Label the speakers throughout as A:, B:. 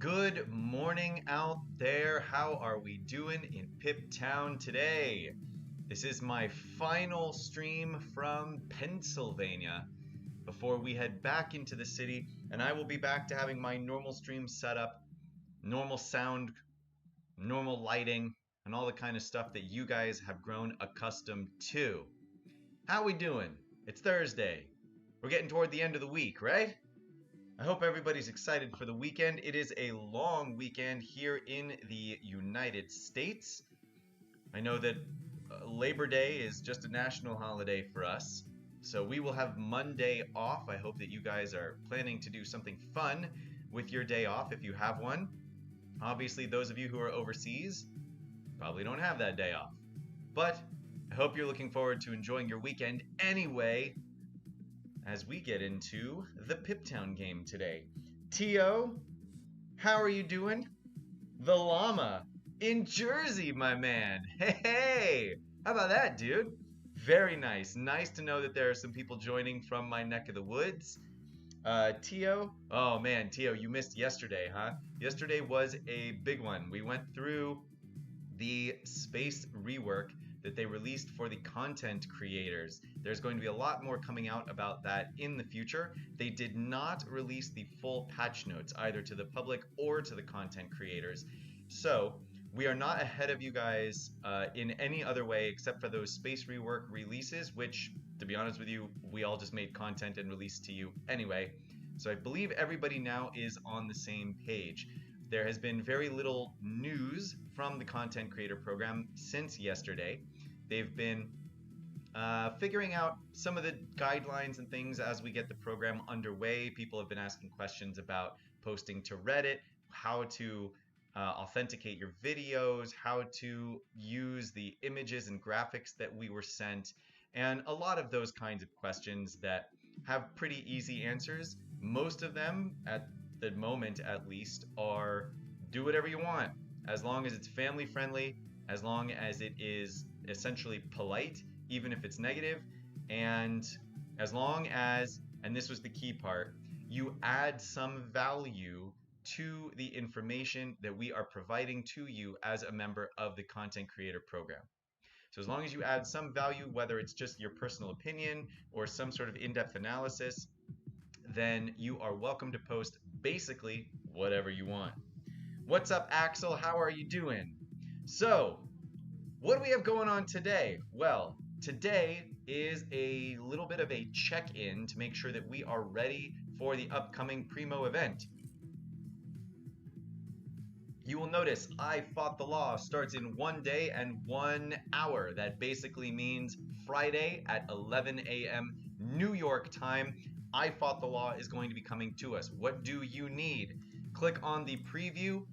A: Good morning out there. How are we doing in Pip Town today? This is my final stream from Pennsylvania before we head back into the city, and I will be back to having my normal stream setup, normal sound, normal lighting, and all the kind of stuff that you guys have grown accustomed to. How we doing? It's Thursday. We're getting toward the end of the week, right? I hope everybody's excited for the weekend. It is a long weekend here in the United States. I know that Labor Day is just a national holiday for us, so we will have Monday off. I hope that you guys are planning to do something fun with your day off if you have one. Obviously, those of you who are overseas probably don't have that day off, but I hope you're looking forward to enjoying your weekend anyway, as we get into the Piptown game today. T.O., how are you doing? The llama in Jersey, my man. Hey, how about that, dude? Very nice. Nice to know that there are some people joining from my neck of the woods. T.O., oh man, T.O., you missed yesterday, huh? Yesterday was a big one. We went through the space rework that they released for the content creators. There's going to be a lot more coming out about that in the future. They did not release the full patch notes either to the public or to the content creators. So we are not ahead of you guys in any other way except for those space rework releases, which, to be honest with you, we all just made content and released to you anyway. So I believe everybody now is on the same page. There has been very little news from the content creator program since yesterday. They've been figuring out some of the guidelines and things as we get the program underway. People have been asking questions about posting to Reddit, how to authenticate your videos, how to use the images and graphics that we were sent, and a lot of those kinds of questions that have pretty easy answers. Most of them, at the moment at least, are do whatever you want, as long as it's family friendly, as long as it is essentially polite, even if it's negative, and as long as, and this was the key part, you add some value to the information that we are providing to you as a member of the content creator program. So as long as you add some value, whether it's just your personal opinion or some sort of in-depth analysis, then you are welcome to post basically whatever you want. What's up, Axel? How are you doing? So, what do we have going on today? Well, today is a little bit of a check-in to make sure that we are ready for the upcoming Primo event. You will notice I Fought the Law starts in 1 day and 1 hour. That basically means Friday at 11 a.m. New York time. I Fought the Law is going to be coming to us. What do you need? Click on the preview,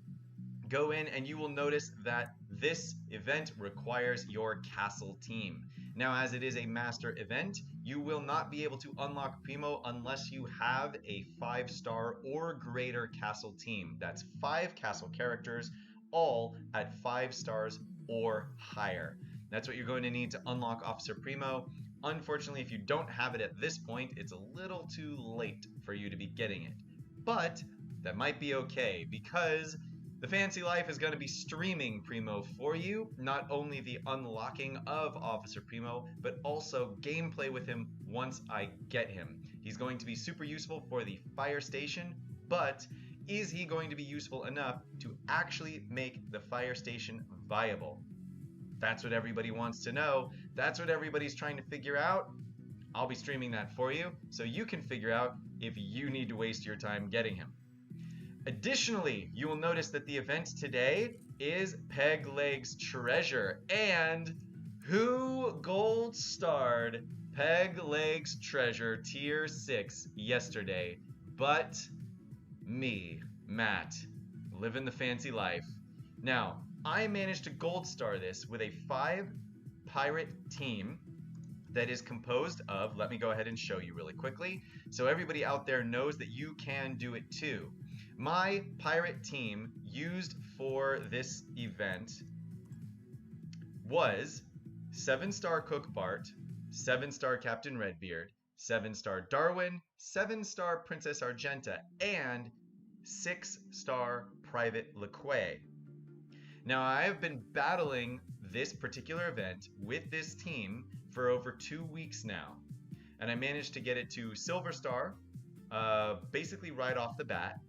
A: go in, and you will notice that this event requires your castle team. Now, as it is a master event, you will not be able to unlock Primo unless you have a 5-star or greater castle team. That's 5 castle characters, all at 5 stars or higher. That's what you're going to need to unlock Officer Primo. Unfortunately, if you don't have it at this point, it's a little too late for you to be getting it. But that might be okay, because the Fancy Life is going to be streaming Primo for you, not only the unlocking of Officer Primo, but also gameplay with him once I get him. He's going to be super useful for the fire station, but is he going to be useful enough to actually make the fire station viable? That's what everybody wants to know. That's what everybody's trying to figure out. I'll be streaming that for you, so you can figure out if you need to waste your time getting him. Additionally, you will notice that the event today is Peg Leg's Treasure. And who gold starred Peg Leg's Treasure Tier 6 yesterday but me, Matt, living the fancy life. Now, I managed to gold star this with a 5 pirate team that is composed of, let me go ahead and show you really quickly, so everybody out there knows that you can do it too. My pirate team used for this event was 7-star Cook Bart, 7-star Captain Redbeard, 7-star Darwin, 7-star Princess Argenta, and 6-star private liquid. Now, I have been battling this particular event with this team for over 2 weeks now, and I managed to get it to Silver Star, basically right off the bat,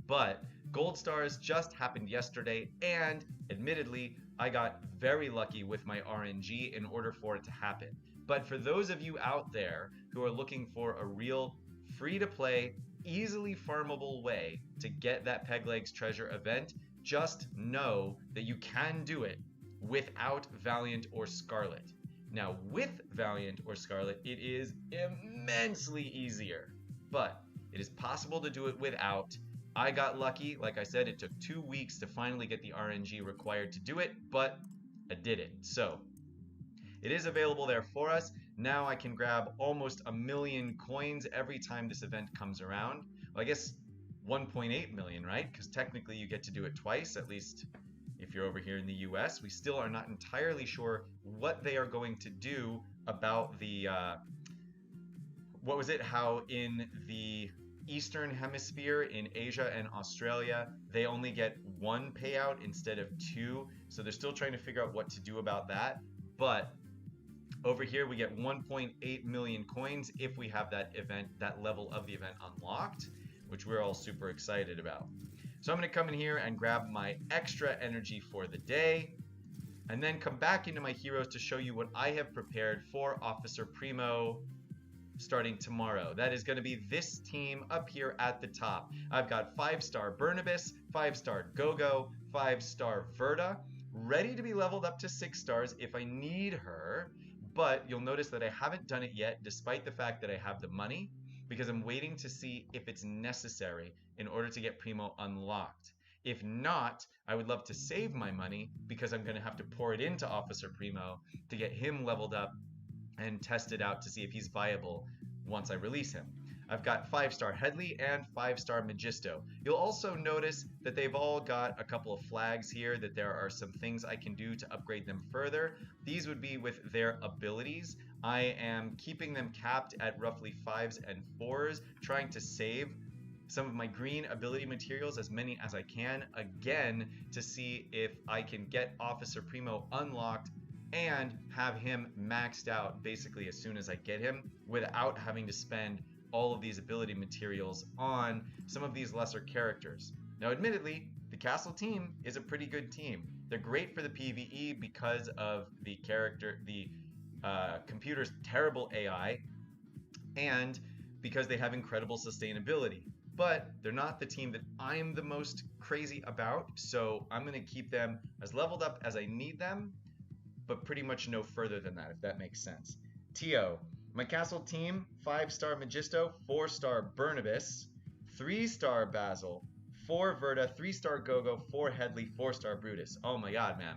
A: but Gold Stars just happened yesterday, and admittedly, I got very lucky with my RNG in order for it to happen. But for those of you out there who are looking for a real free-to-play, easily farmable way to get that Peg Legs treasure event, just know that you can do it without Valiant or Scarlet. Now, with Valiant or Scarlet, it is immensely easier, but it is possible to do it without. I got lucky. Like I said, it took 2 weeks to finally get the RNG required to do it, but I did it. So it is available there for us. Now I can grab almost 1 million coins every time this event comes around. Well, I guess 1.8 million, right? Because technically you get to do it twice, at least if you're over here in the US. We still are not entirely sure what they are going to do about the, what was it? How in the Eastern Hemisphere, in Asia and Australia, they only get 1 payout instead of 2. So they're still trying to figure out what to do about that. But over here we get 1.8 million coins if we have that event, that level of the event unlocked, which we're all super excited about. So I'm going to come in here and grab my extra energy for the day, and then come back into my heroes to show you what I have prepared for Officer Primo starting tomorrow. That is going to be this team up here at the top. I've got 5-star Barnabas, 5-star Gogo, 5-star Verda, ready to be leveled up to 6 stars if I need her, but you'll notice that I haven't done it yet despite the fact that I have the money, because I'm waiting to see if it's necessary in order to get Primo unlocked. If not, I would love to save my money because I'm going to have to pour it into Officer Primo to get him leveled up and test it out to see if he's viable once I release him. I've got 5-star Headley and 5-star Magisto. You'll also notice that they've all got a couple of flags here, that there are some things I can do to upgrade them further. These would be with their abilities. I am keeping them capped at roughly 5s and 4s, trying to save some of my green ability materials, as many as I can, again, to see if I can get Officer Primo unlocked and have him maxed out basically as soon as I get him, without having to spend all of these ability materials on some of these lesser characters. Now, admittedly, the Castle team is a pretty good team. They're great for the PvE because of the computer's terrible AI, and because they have incredible sustainability. But they're not the team that I'm the most crazy about, so I'm going to keep them as leveled up as I need them, but pretty much no further than that, if that makes sense. Tio, my Castle team, 5-star Magisto, 4-star Barnabas, 3-star Basil, 4 Verda, 3-star Gogo, 4 Headley, 4-star Brutus. Oh my god, man.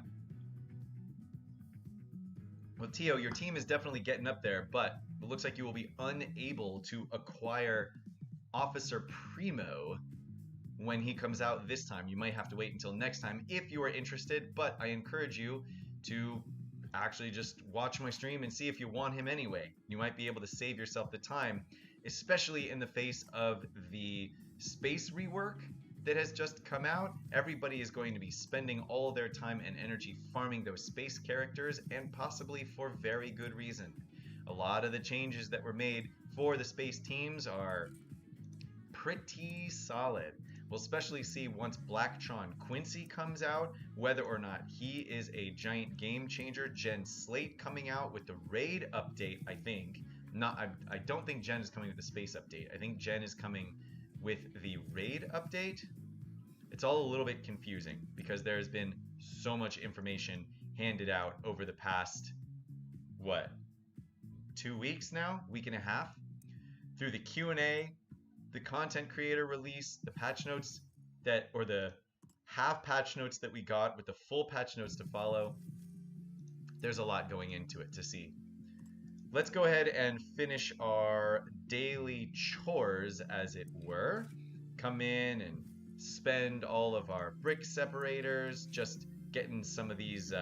A: Well, Tio, your team is definitely getting up there, but it looks like you will be unable to acquire Officer Primo when he comes out this time. You might have to wait until next time if you are interested, but I encourage you to actually just watch my stream and see if you want him anyway. You might be able to save yourself the time, especially in the face of the space rework that has just come out. Everybody is going to be spending all their time and energy farming those space characters, and possibly for very good reason. A lot of the changes that were made for the space teams are pretty solid. We'll especially see once Blacktron Quincy comes out, whether or not he is a giant game changer. Jen Slate coming out with the raid update, I think. I don't think Jen is coming with the space update. I think Jen is coming with the raid update. It's all a little bit confusing because there's been so much information handed out over the past, what, 2 weeks now? Week and a half? Through the Q&A, the content creator release, the patch notes that, or the half patch notes that we got with the full patch notes to follow. There's a lot going into it to see. Let's go ahead and finish our daily chores, as it were. Come in and spend all of our brick separators, just getting some of these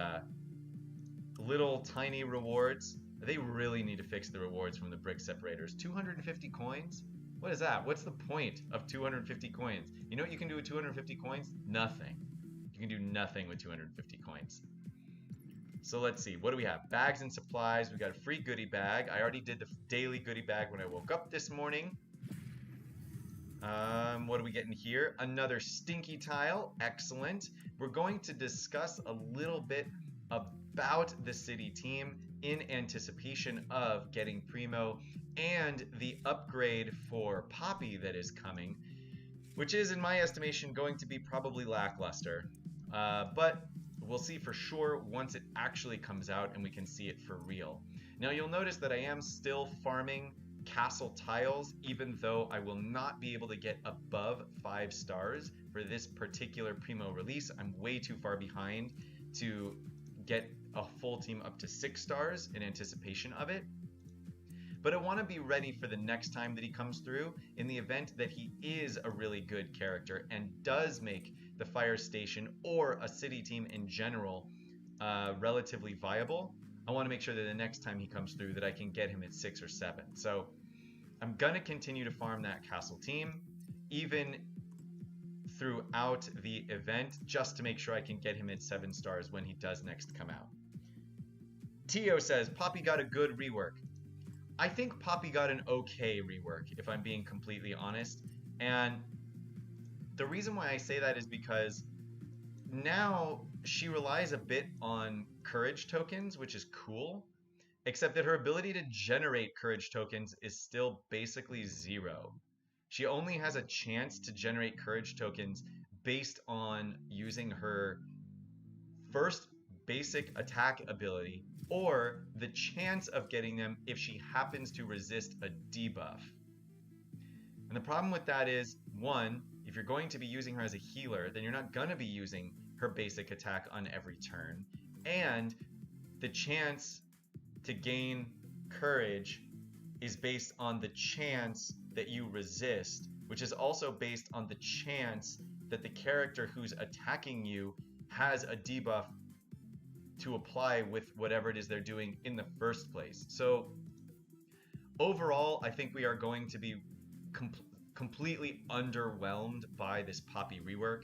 A: little tiny rewards. They really need to fix the rewards from the brick separators. 250 coins? What is that? What's the point of 250 coins? You know what you can do with 250 coins? Nothing. You can do nothing with 250 coins. So let's see, what do we have? Bags and supplies. We got a free goodie bag. I already did the daily goodie bag when I woke up this morning. What are we getting here? Another stinky tile. Excellent. We're going to discuss a little bit about the city team in anticipation of getting Primo and the upgrade for Poppy that is coming, which is, in my estimation, going to be probably lackluster. But we'll see for sure once it actually comes out and we can see it for real. Now you'll notice that I am still farming castle tiles, even though I will not be able to get above 5 stars for this particular Primo release. I'm way too far behind to get a full team up to 6 stars in anticipation of it. But I want to be ready for the next time that he comes through in the event that he is a really good character and does make the fire station or a city team in general relatively viable. I want to make sure that the next time he comes through that I can get him at 6 or 7. So I'm going to continue to farm that castle team even throughout the event just to make sure I can get him at 7 stars when he does next come out. Tio says, Poppy got a good rework. I think Poppy got an okay rework, if I'm being completely honest. And the reason why I say that is because now she relies a bit on courage tokens, which is cool, except that her ability to generate courage tokens is still basically 0. She only has a chance to generate courage tokens based on using her first basic attack ability or the chance of getting them if she happens to resist a debuff. And the problem with that is, one, if you're going to be using her as a healer, then you're not going to be using her basic attack on every turn. And the chance to gain courage is based on the chance that you resist, which is also based on the chance that the character who's attacking you has a debuff to apply with whatever it is they're doing in the first place. So overall, I think we are going to be completely underwhelmed by this Poppy rework.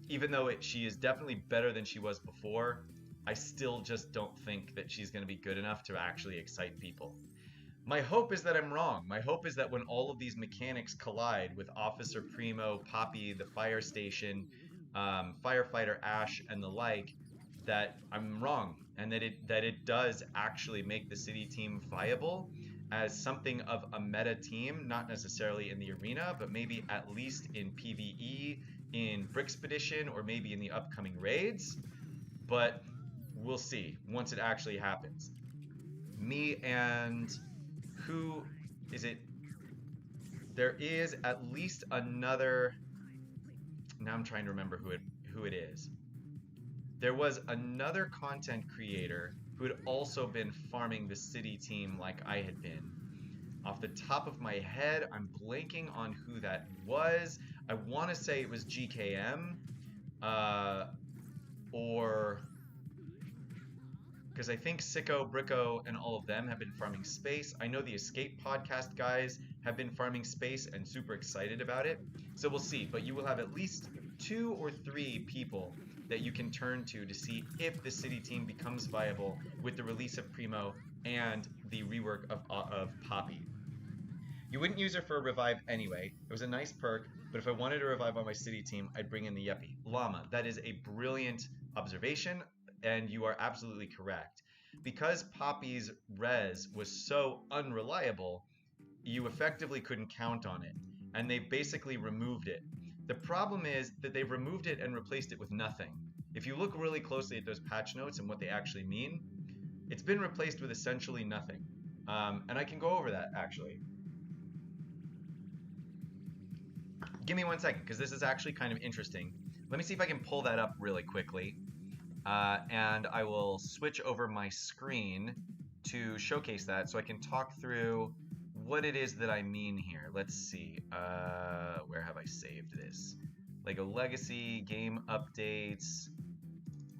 A: Even though she is definitely better than she was before, I still just don't think that she's going to be good enough to actually excite people. My hope is that I'm wrong. My hope is that when all of these mechanics collide with Officer Primo, Poppy, the fire station, Firefighter Ash, and the like, that I'm wrong, and that it does actually make the city team viable as something of a meta team, not necessarily in the arena, but maybe at least in PvE, in Brickspedition, or maybe in the upcoming raids. But we'll see once it actually happens. Me and who is it? There is at least another. Now I'm trying to remember who it is. There was another content creator who had also been farming the city team like I had been. Off the top of my head, I'm blanking on who that was. I want to say it was GKM, or because I think Sicko, Bricko, and all of them have been farming space. I know the Escape podcast guys have been farming space and super excited about it. So we'll see, but you will have at least 2 or 3 people that you can turn to see if the city team becomes viable with the release of Primo and the rework of Poppy. You wouldn't use her for a revive anyway. It was a nice perk, but if I wanted a revive on my city team, I'd bring in the Yuppie. Llama, that is a brilliant observation, and you are absolutely correct. Because Poppy's res was so unreliable, you effectively couldn't count on it, and they basically removed it. The problem is that they've removed it and replaced it with nothing. If you look really closely at those patch notes and what they actually mean, it's been replaced with essentially nothing. And I can go over that, actually. Give me 1 second, because this is actually kind of interesting. Let me see if I can pull that up really quickly. And I will switch over my screen to showcase that so I can talk through what it is that I mean here. Let's see. Where have I saved this? Lego Legacy, game updates,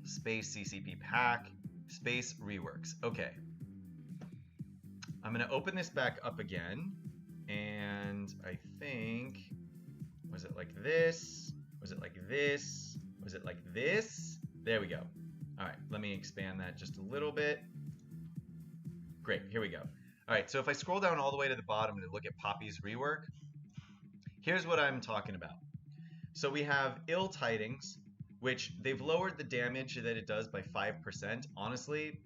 A: space CCP pack, space reworks. Okay. I'm going to open this back up again, And I think, was it like this? Was it like this? Was it like this? There we go. All right, let me expand that just a little bit. Great, here we go. All right, so if I scroll down all the way to the bottom and look at Poppy's rework, here's what I'm talking about. So we have Ill Tidings, which they've lowered the damage that it does by 5%. Honestly,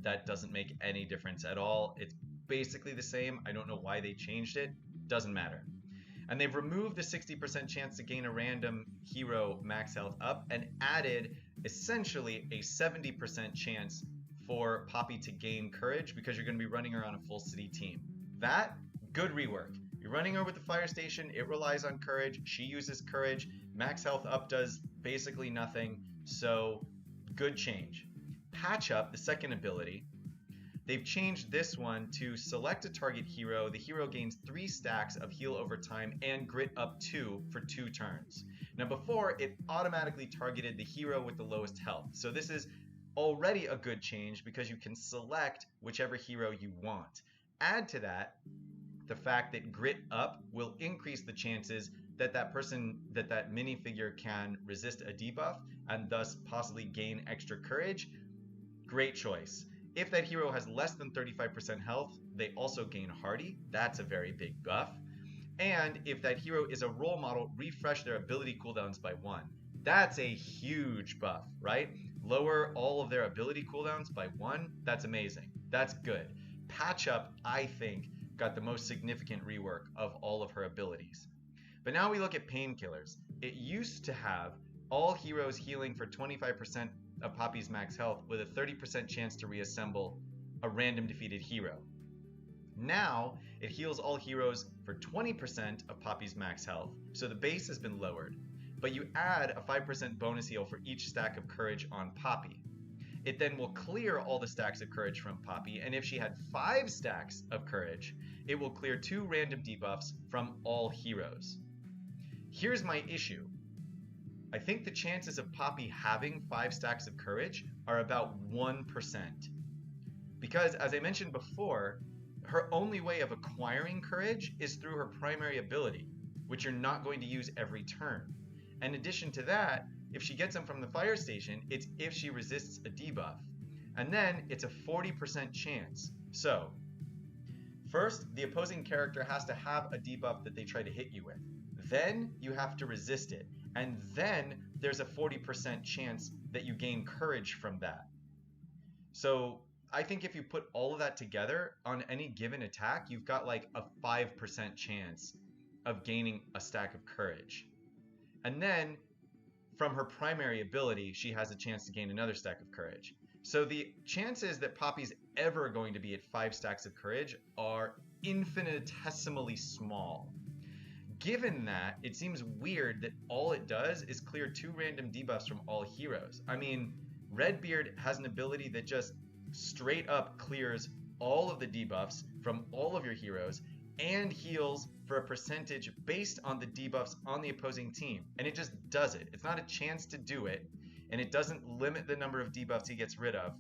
A: that doesn't make any difference at all. It's basically the same. I don't know why they changed it. Doesn't matter. And they've removed the 60% chance to gain a random hero max health up and added essentially a 70% chance for Poppy to gain courage because you're going to be running her on a full city team. That, good rework. You're running her with the fire station, it relies on courage, she uses courage, max health up does basically nothing, so good change. Patch Up, the second ability, they've changed this one to select a target hero. The hero gains 3 stacks of heal over time and grit up 2 for 2 turns. Now before, it automatically targeted the hero with the lowest health. So this is already a good change because you can select whichever hero you want. Add to that the fact that grit up will increase the chances that that minifigure can resist a debuff and thus possibly gain extra courage. Great choice. If that hero has less than 35% health, they also gain hardy. That's a very big buff. And if that hero is a role model, refresh their ability cooldowns by 1. That's a huge buff, right? Lower all of their ability cooldowns by 1. That's amazing. That's good. Patch Up, I think, got the most significant rework of all of her abilities. But now we look at Painkillers. It used to have all heroes healing for 25% of Poppy's max health with a 30% chance to reassemble a random defeated hero. Now it heals all heroes for 20% of Poppy's max health, so the base has been lowered, but you add a 5% bonus heal for each stack of courage on Poppy. It then will clear all the stacks of courage from Poppy, and if she had 5 stacks of courage, it will clear 2 random debuffs from all heroes. Here's my issue. I think the chances of Poppy having 5 stacks of courage are about 1%. Because, as I mentioned before, her only way of acquiring courage is through her primary ability, which you're not going to use every turn. In addition to that, if she gets them from the fire station, it's if she resists a debuff. And then it's a 40% chance. So, first, the opposing character has to have a debuff that they try to hit you with. Then you have to resist it. And then there's a 40% chance that you gain courage from that. So I think if you put all of that together on any given attack, you've got like a 5% chance of gaining a stack of courage. And then from her primary ability, she has a chance to gain another stack of courage. So the chances that Poppy's ever going to be at 5 stacks of courage are infinitesimally small. Given that, it seems weird that all it does is clear 2 random debuffs from all heroes. I mean, Redbeard has an ability that just straight up clears all of the debuffs from all of your heroes and heals for a percentage based on the debuffs on the opposing team. And it just does it. It's not a chance to do it, and it doesn't limit the number of debuffs he gets rid of.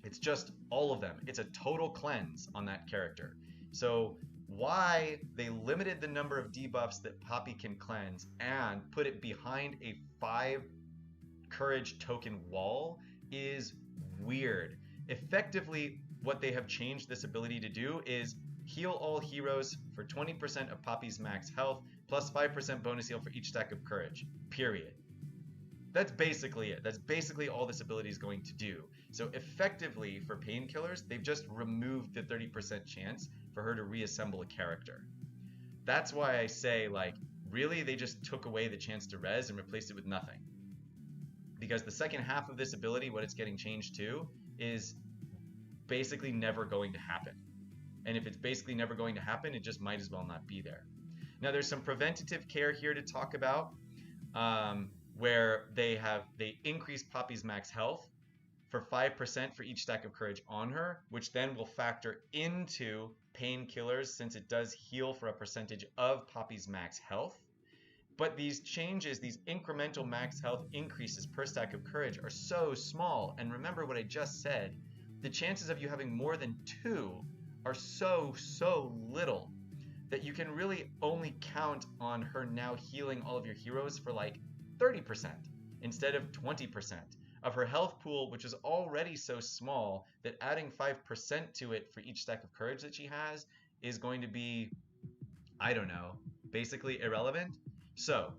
A: It's just all of them. It's a total cleanse on that character. So why they limited the number of debuffs that Poppy can cleanse and put it behind a 5 courage token wall is weird. Effectively, what they have changed this ability to do is heal all heroes for 20% of Poppy's max health, plus 5% bonus heal for each stack of courage, period. That's basically it. That's basically all this ability is going to do. So effectively, for Painkillers, they've just removed the 30% chance for her to reassemble a character. That's why I say, like, really, they just took away the chance to res and replaced it with nothing. Because the second half of this ability, what it's getting changed to, is basically never going to happen. And if it's basically never going to happen, it just might as well not be there. Now, there's some preventative care here to talk about, where they increase Poppy's max health for 5% for each stack of courage on her, which then will factor into Painkillers since it does heal for a percentage of Poppy's max health. But these changes, these incremental max health increases per stack of courage are so small. And remember what I just said, the chances of you having more than 2 are so little that you can really only count on her now healing all of your heroes for like 30% instead of 20% of her health pool, which is already so small that adding 5% to it for each stack of courage that she has is going to be, I don't know, basically irrelevant. So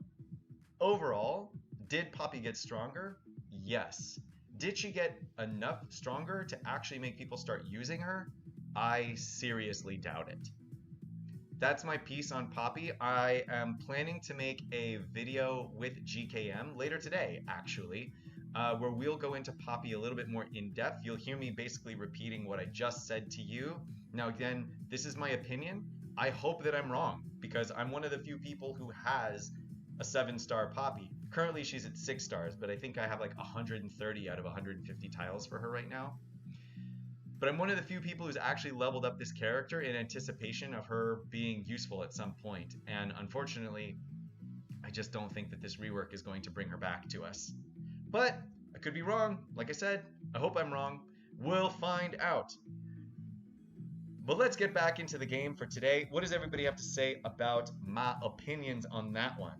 A: overall, did Poppy get stronger? Yes. Did she get enough stronger to actually make people start using her? I seriously doubt it. That's my piece on Poppy. I am planning to make a video with GKM later today, actually, where we'll go into Poppy a little bit more in depth. You'll hear me basically repeating what I just said to you. Now, again, this is my opinion. I hope that I'm wrong, because I'm one of the few people who has a 7-star Poppy. Currently, she's at 6 stars, but I think I have like 130 out of 150 tiles for her right now. But I'm one of the few people who's actually leveled up this character in anticipation of her being useful at some point. And unfortunately, I just don't think that this rework is going to bring her back to us. But I could be wrong. Like I said, I hope I'm wrong. We'll find out. But let's get back into the game for today. What does everybody have to say about my opinions on that one?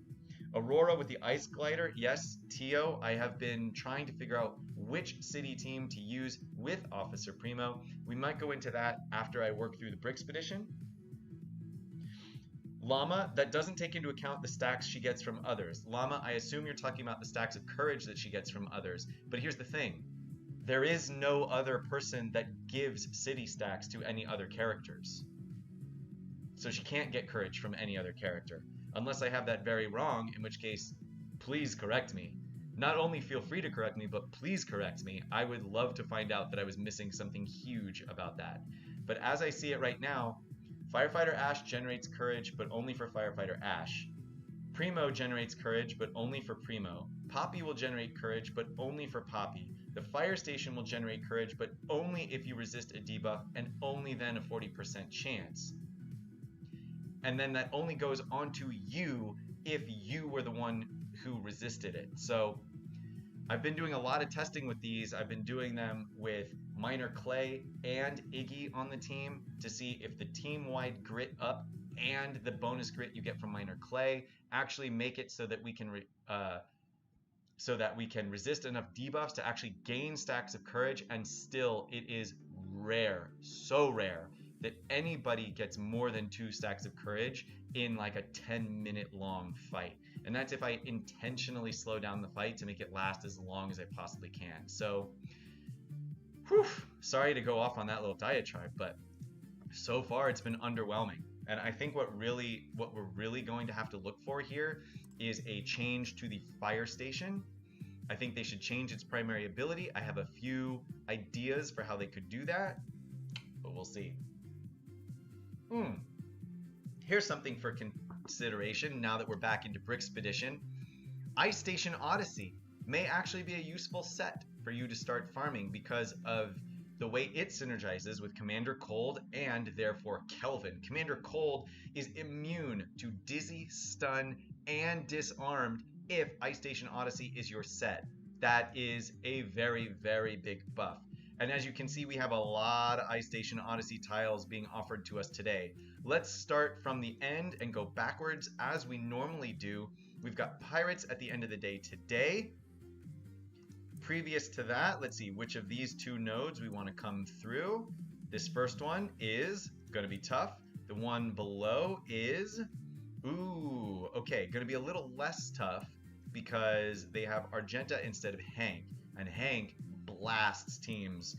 A: Aurora with the Ice Glider. Yes, Tio, I have been trying to figure out which city team to use with Officer Primo. We might go into that after I work through the Brixpedition. Llama, that doesn't take into account the stacks she gets from others. Llama, I assume you're talking about the stacks of courage that she gets from others. But here's the thing. There is no other person that gives city stacks to any other characters. So she can't get courage from any other character. Unless I have that very wrong, in which case, please correct me. Not only feel free to correct me, but please correct me. I would love to find out that I was missing something huge about that. But as I see it right now, Firefighter Ash generates courage, but only for Firefighter Ash. Primo generates courage, but only for Primo. Poppy will generate courage, but only for Poppy. The Fire Station will generate courage, but only if you resist a debuff, and only then a 40% chance. And then that only goes onto you if you were the one who resisted it. So I've been doing a lot of testing with these. I've been doing them with Minor Clay and Iggy on the team to see if the team-wide grit up and the bonus grit you get from Minor Clay actually make it so that we can resist enough debuffs to actually gain stacks of courage, and still it is rare, so rare, that anybody gets more than 2 stacks of courage in like a 10-minute long fight. And that's if I intentionally slow down the fight to make it last as long as I possibly can. So, whew, sorry to go off on that little diatribe, but so far it's been underwhelming. And I think what we're really going to have to look for here is a change to the Fire Station. I think they should change its primary ability. I have a few ideas for how they could do that, but we'll see. Here's something for consideration now that we're back into Brixpedition. Ice Station Odyssey may actually be a useful set for you to start farming because of the way it synergizes with Commander Cold and therefore Kelvin. Commander Cold is immune to Dizzy, Stun, and Disarmed if Ice Station Odyssey is your set. That is a very, very big buff. And as you can see, we have a lot of Ice Station Odyssey tiles being offered to us today. Let's start from the end and go backwards as we normally do. We've got Pirates at the end of the day today. Previous to that, let's see which of these 2 nodes we want to come through. This first one is going to be tough. The one below is, ooh, okay, going to be a little less tough because they have Argenta instead of Hank. And Hank blasts teams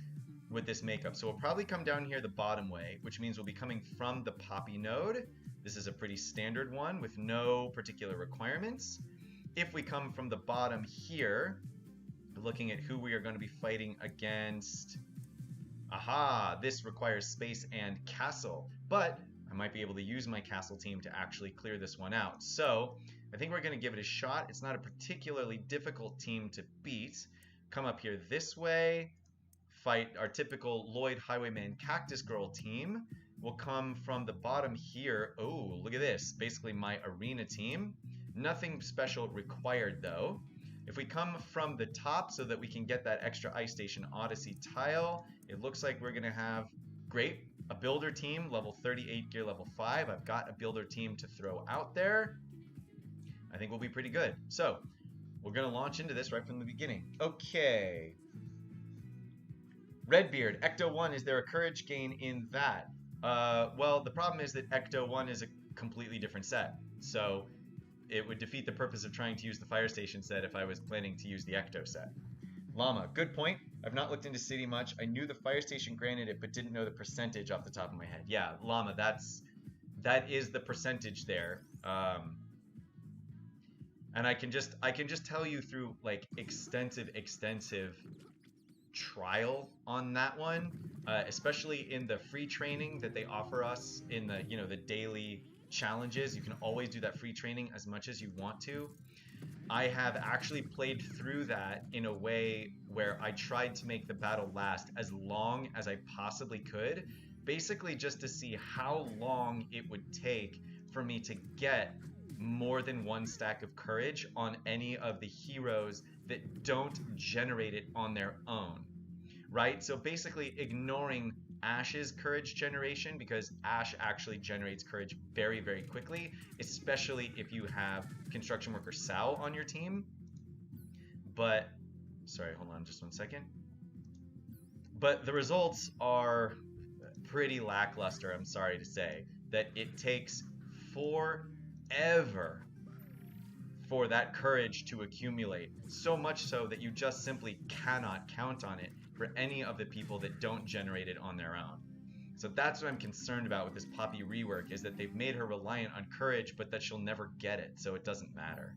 A: with this makeup. So we'll probably come down here the bottom way, which means we'll be coming from the Poppy node. This is a pretty standard one with no particular requirements. If we come from the bottom here, looking at who we are going to be fighting against, aha, this requires space and castle, but I might be able to use my castle team to actually clear this one out. So I think we're going to give it a shot. It's not a particularly difficult team to beat. Come up here this way, fight our typical Lloyd Highwayman Cactus Girl team. We'll come from the bottom here. Oh, look at this. Basically my arena team. Nothing special required though. If we come from the top so that we can get that extra Ice Station Odyssey tile, it looks like we're going to have great a builder team, level 38, gear level 5. I've got a builder team to throw out there. I think we'll be pretty good. So we're going to launch into this right from the beginning. Okay. Redbeard, Ecto 1, is there a courage gain in that? Well, the problem is that Ecto 1 is a completely different set. So it would defeat the purpose of trying to use the Fire Station set if I was planning to use the Ecto set. Llama, good point. I've not looked into City much. I knew the Fire Station granted it, but didn't know the percentage off the top of my head. Yeah, Llama, that is the percentage there. And I can just tell you through like extensive trial on that one, especially in the free training that they offer us in the the daily challenges. You can always do that free training as much as you want to. I have actually played through that in a way where I tried to make the battle last as long as I possibly could, basically just to see how long it would take for me to get more than one stack of courage on any of the heroes that don't generate it on their own, right? So basically ignoring Ash's courage generation, because Ash actually generates courage very, very quickly, especially if you have construction worker Sal on your team. But, sorry, hold on just one second. But the results are pretty lackluster, I'm sorry to say, that it takes forever for that courage to accumulate, so much so that you just simply cannot count on it for any of the people that don't generate it on their own. So that's what I'm concerned about with this Poppy rework, is that they've made her reliant on courage, but that she'll never get it, so it doesn't matter.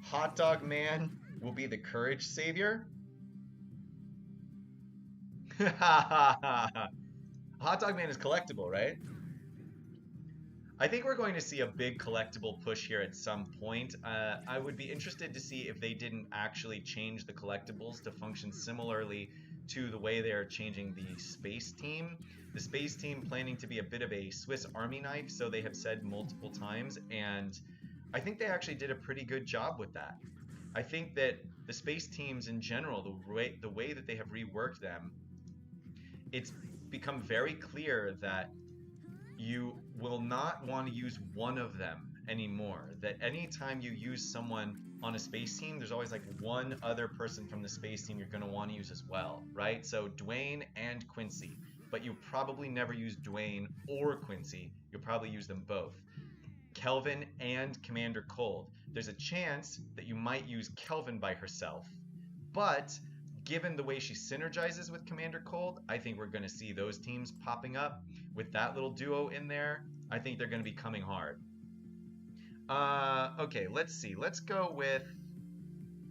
A: Hot Dog Man will be the courage savior? Hot Dog Man is collectible, right? I think we're going to see a big collectible push here at some point. I would be interested to see if they didn't actually change the collectibles to function similarly to the way they are changing the space team. The space team planning to be a bit of a Swiss Army knife, so they have said multiple times, and I think they actually did a pretty good job with that. I think that the space teams in general, the way that they have reworked them, it's become very clear that you will not want to use one of them anymore. That anytime you use someone on a space team, there's always like one other person from the space team you're going to want to use as well, right? So Dwayne and Quincy, but you probably never use Dwayne or Quincy. You'll probably use them both. Kelvin and Commander Cold. There's a chance that you might use Kelvin by herself, but given the way she synergizes with Commander Cold, I think we're going to see those teams popping up. With that little duo in there, I think they're going to be coming hard. Okay, let's see. Let's go with,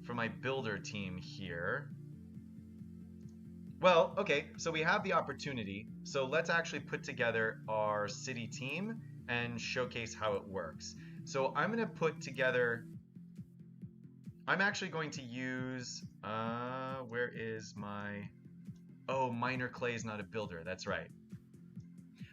A: for my builder team here. Well, okay, so we have the opportunity. So let's actually put together our city team and showcase how it works. So I'm going to put together... I'm actually going to use... where is my... Oh, Minor Clay is not a builder. That's right.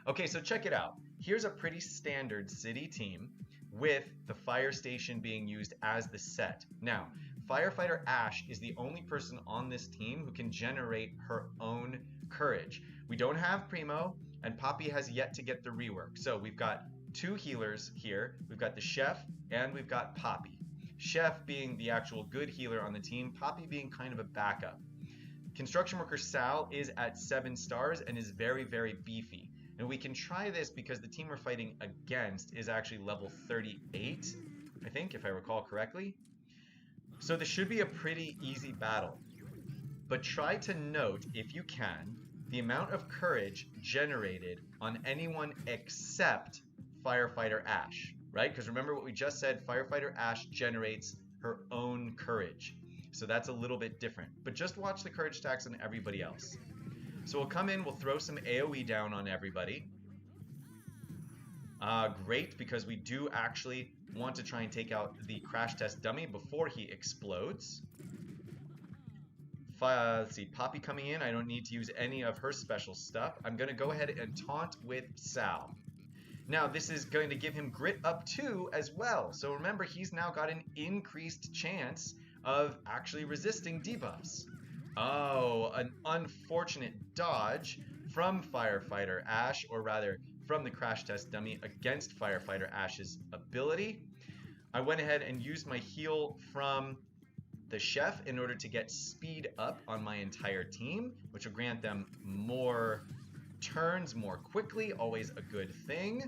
A: Okay, so check it out. Here's a pretty standard city team with the Fire Station being used as the set. Now, Firefighter Ash is the only person on this team who can generate her own courage. We don't have Primo, and Poppy has yet to get the rework. So we've got two healers here. We've got the Chef, and we've got Poppy. Chef being the actual good healer on the team, Poppy being kind of a backup. Construction Worker Sal is at 7 stars and is very, very beefy. And we can try this because the team we're fighting against is actually level 38, I think, if I recall correctly. So this should be a pretty easy battle. But try to note, if you can, the amount of courage generated on anyone except Firefighter Ash, right? Because remember what we just said, Firefighter Ash generates her own courage. So that's a little bit different. But just watch the courage stacks on everybody else. So we'll come in, we'll throw some AoE down on everybody. Great, because we do actually want to try and take out the crash test dummy before he explodes. Let's see, Poppy coming in. I don't need to use any of her special stuff. I'm going to go ahead and taunt with Sal. Now, this is going to give him grit up 2 as well. So remember, he's now got an increased chance of actually resisting debuffs. Oh, an unfortunate dodge from Firefighter Ash, or rather from the crash test dummy against Firefighter Ash's ability. I went ahead and used my heal from the chef in order to get speed up on my entire team, which will grant them more turns more quickly, always a good thing.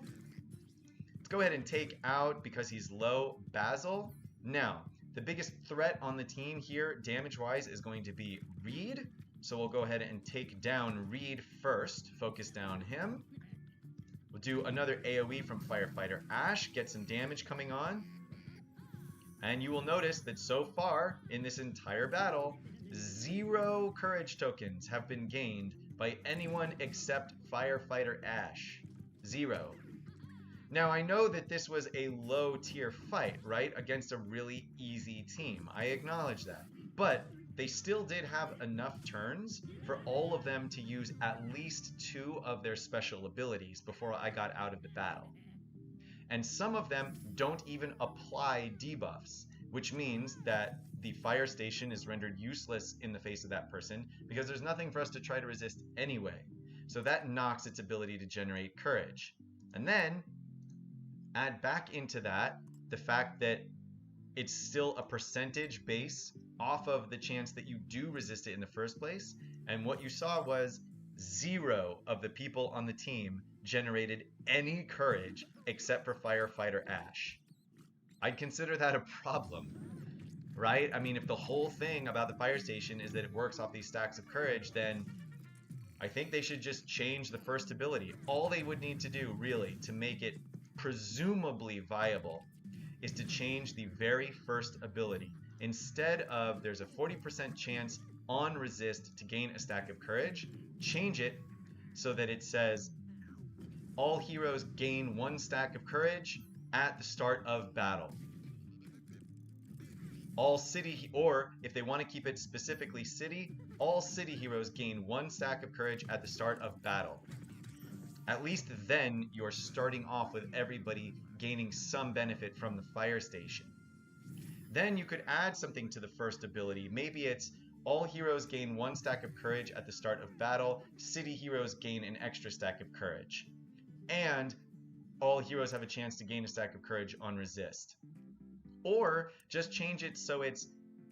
A: Let's go ahead and take out, because he's low, Basil. Now, the biggest threat on the team here, damage-wise, is going to be Reed. So we'll go ahead and take down Reed first, focus down him. We'll do another AoE from Firefighter Ash, get some damage coming on. And you will notice that so far in this entire battle, 0 courage tokens have been gained by anyone except Firefighter Ash. 0. Now, I know that this was a low tier fight, right, against a really easy team. I acknowledge that. But they still did have enough turns for all of them to use at least 2 of their special abilities before I got out of the battle. And some of them don't even apply debuffs, which means that the fire station is rendered useless in the face of that person because there's nothing for us to try to resist anyway. So that knocks its ability to generate courage. And then add back into that the fact that it's still a percentage base off of the chance that you do resist it in the first place. And what you saw was 0 of the people on the team generated any courage except for Firefighter Ash. I'd consider that a problem, right? I mean, if the whole thing about the fire station is that it works off these stacks of courage, then I think they should just change the first ability. All they would need to do, really, to make it presumably viable is to change the very first ability. Instead of there's a 40% chance on resist to gain a stack of courage, change it so that it says all heroes gain 1 stack of courage at the start of battle. All city, or if they want to keep it specifically city, all city heroes gain 1 stack of courage at the start of battle. At least then you're starting off with everybody gaining some benefit from the fire station. Then you could add something to the first ability. Maybe it's all heroes gain 1 stack of courage at the start of battle, city heroes gain an extra stack of courage. And all heroes have a chance to gain a stack of courage on resist. Or just change it so it's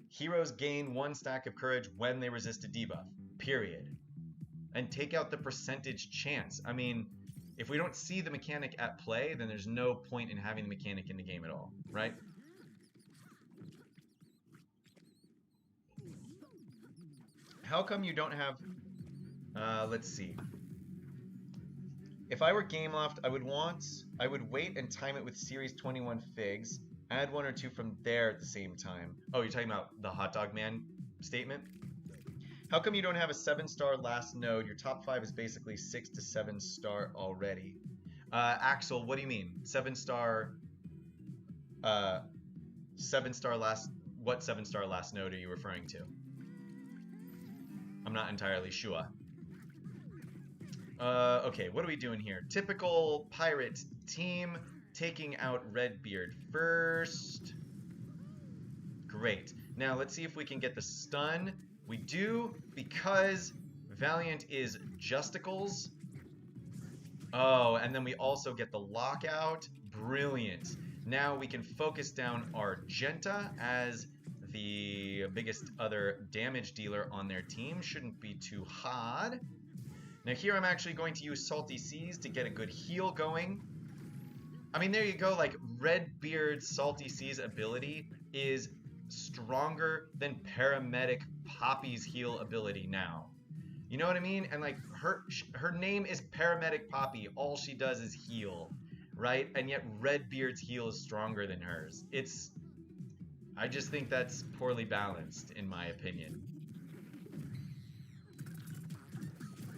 A: heroes gain 1 stack of courage when they resist a debuff, period. And take out the percentage chance. I mean, if we don't see the mechanic at play, then there's no point in having the mechanic in the game at all, right? How come you don't have... let's see. If I were Gameloft, I would wait and time it with Series 21 figs, add 1 or 2 from there at the same time. Oh, you're talking about the hot dog man statement? How come you don't have a 7-star last node? Your top 5 is basically 6 to 7-star already. Axel, what do you mean? 7-star, 7-star last, what 7-star last node are you referring to? I'm not entirely sure. Okay, what are we doing here? Typical pirate team, taking out Redbeard first. Great. Now let's see if we can get the stun. We do, because Valiant is Justicles. Oh, and then we also get the lockout. Brilliant. Now we can focus down Argenta as the biggest other damage dealer on their team. Shouldn't be too hard. Now here I'm actually going to use Salty Seas to get a good heal going. I mean, there you go, like Redbeard's Salty Seas ability is stronger than Paramedic Poppy's heal ability now. You know what I mean? And like her name is Paramedic Poppy. All she does is heal, right? And yet Redbeard's heal is stronger than hers. I just think that's poorly balanced in my opinion.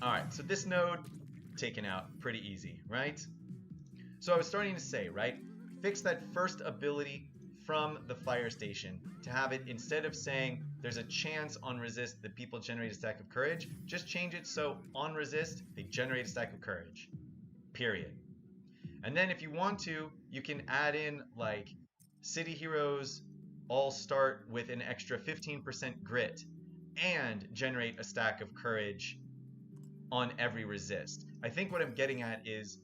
A: Alright, so this node taken out pretty easy, right? So I was starting to say, right? Fix that first ability from the fire station to have it, instead of saying there's a chance on resist that people generate a stack of courage, just change it so on resist they generate a stack of courage. Period. And then if you want to, you can add in like city heroes all start with an extra 15% grit and generate a stack of courage on every resist. I think what I'm getting at is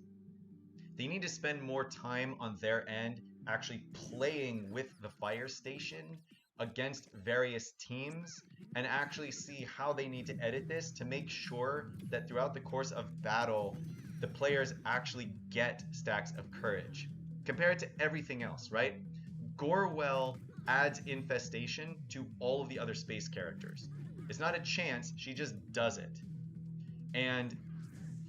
A: they need to spend more time on their end actually playing with the fire station against various teams and actually see how they need to edit this to make sure that throughout the course of battle, the players actually get stacks of courage. Compare it to everything else, right? Gorewell adds infestation to all of the other space characters. It's not a chance, she just does it. And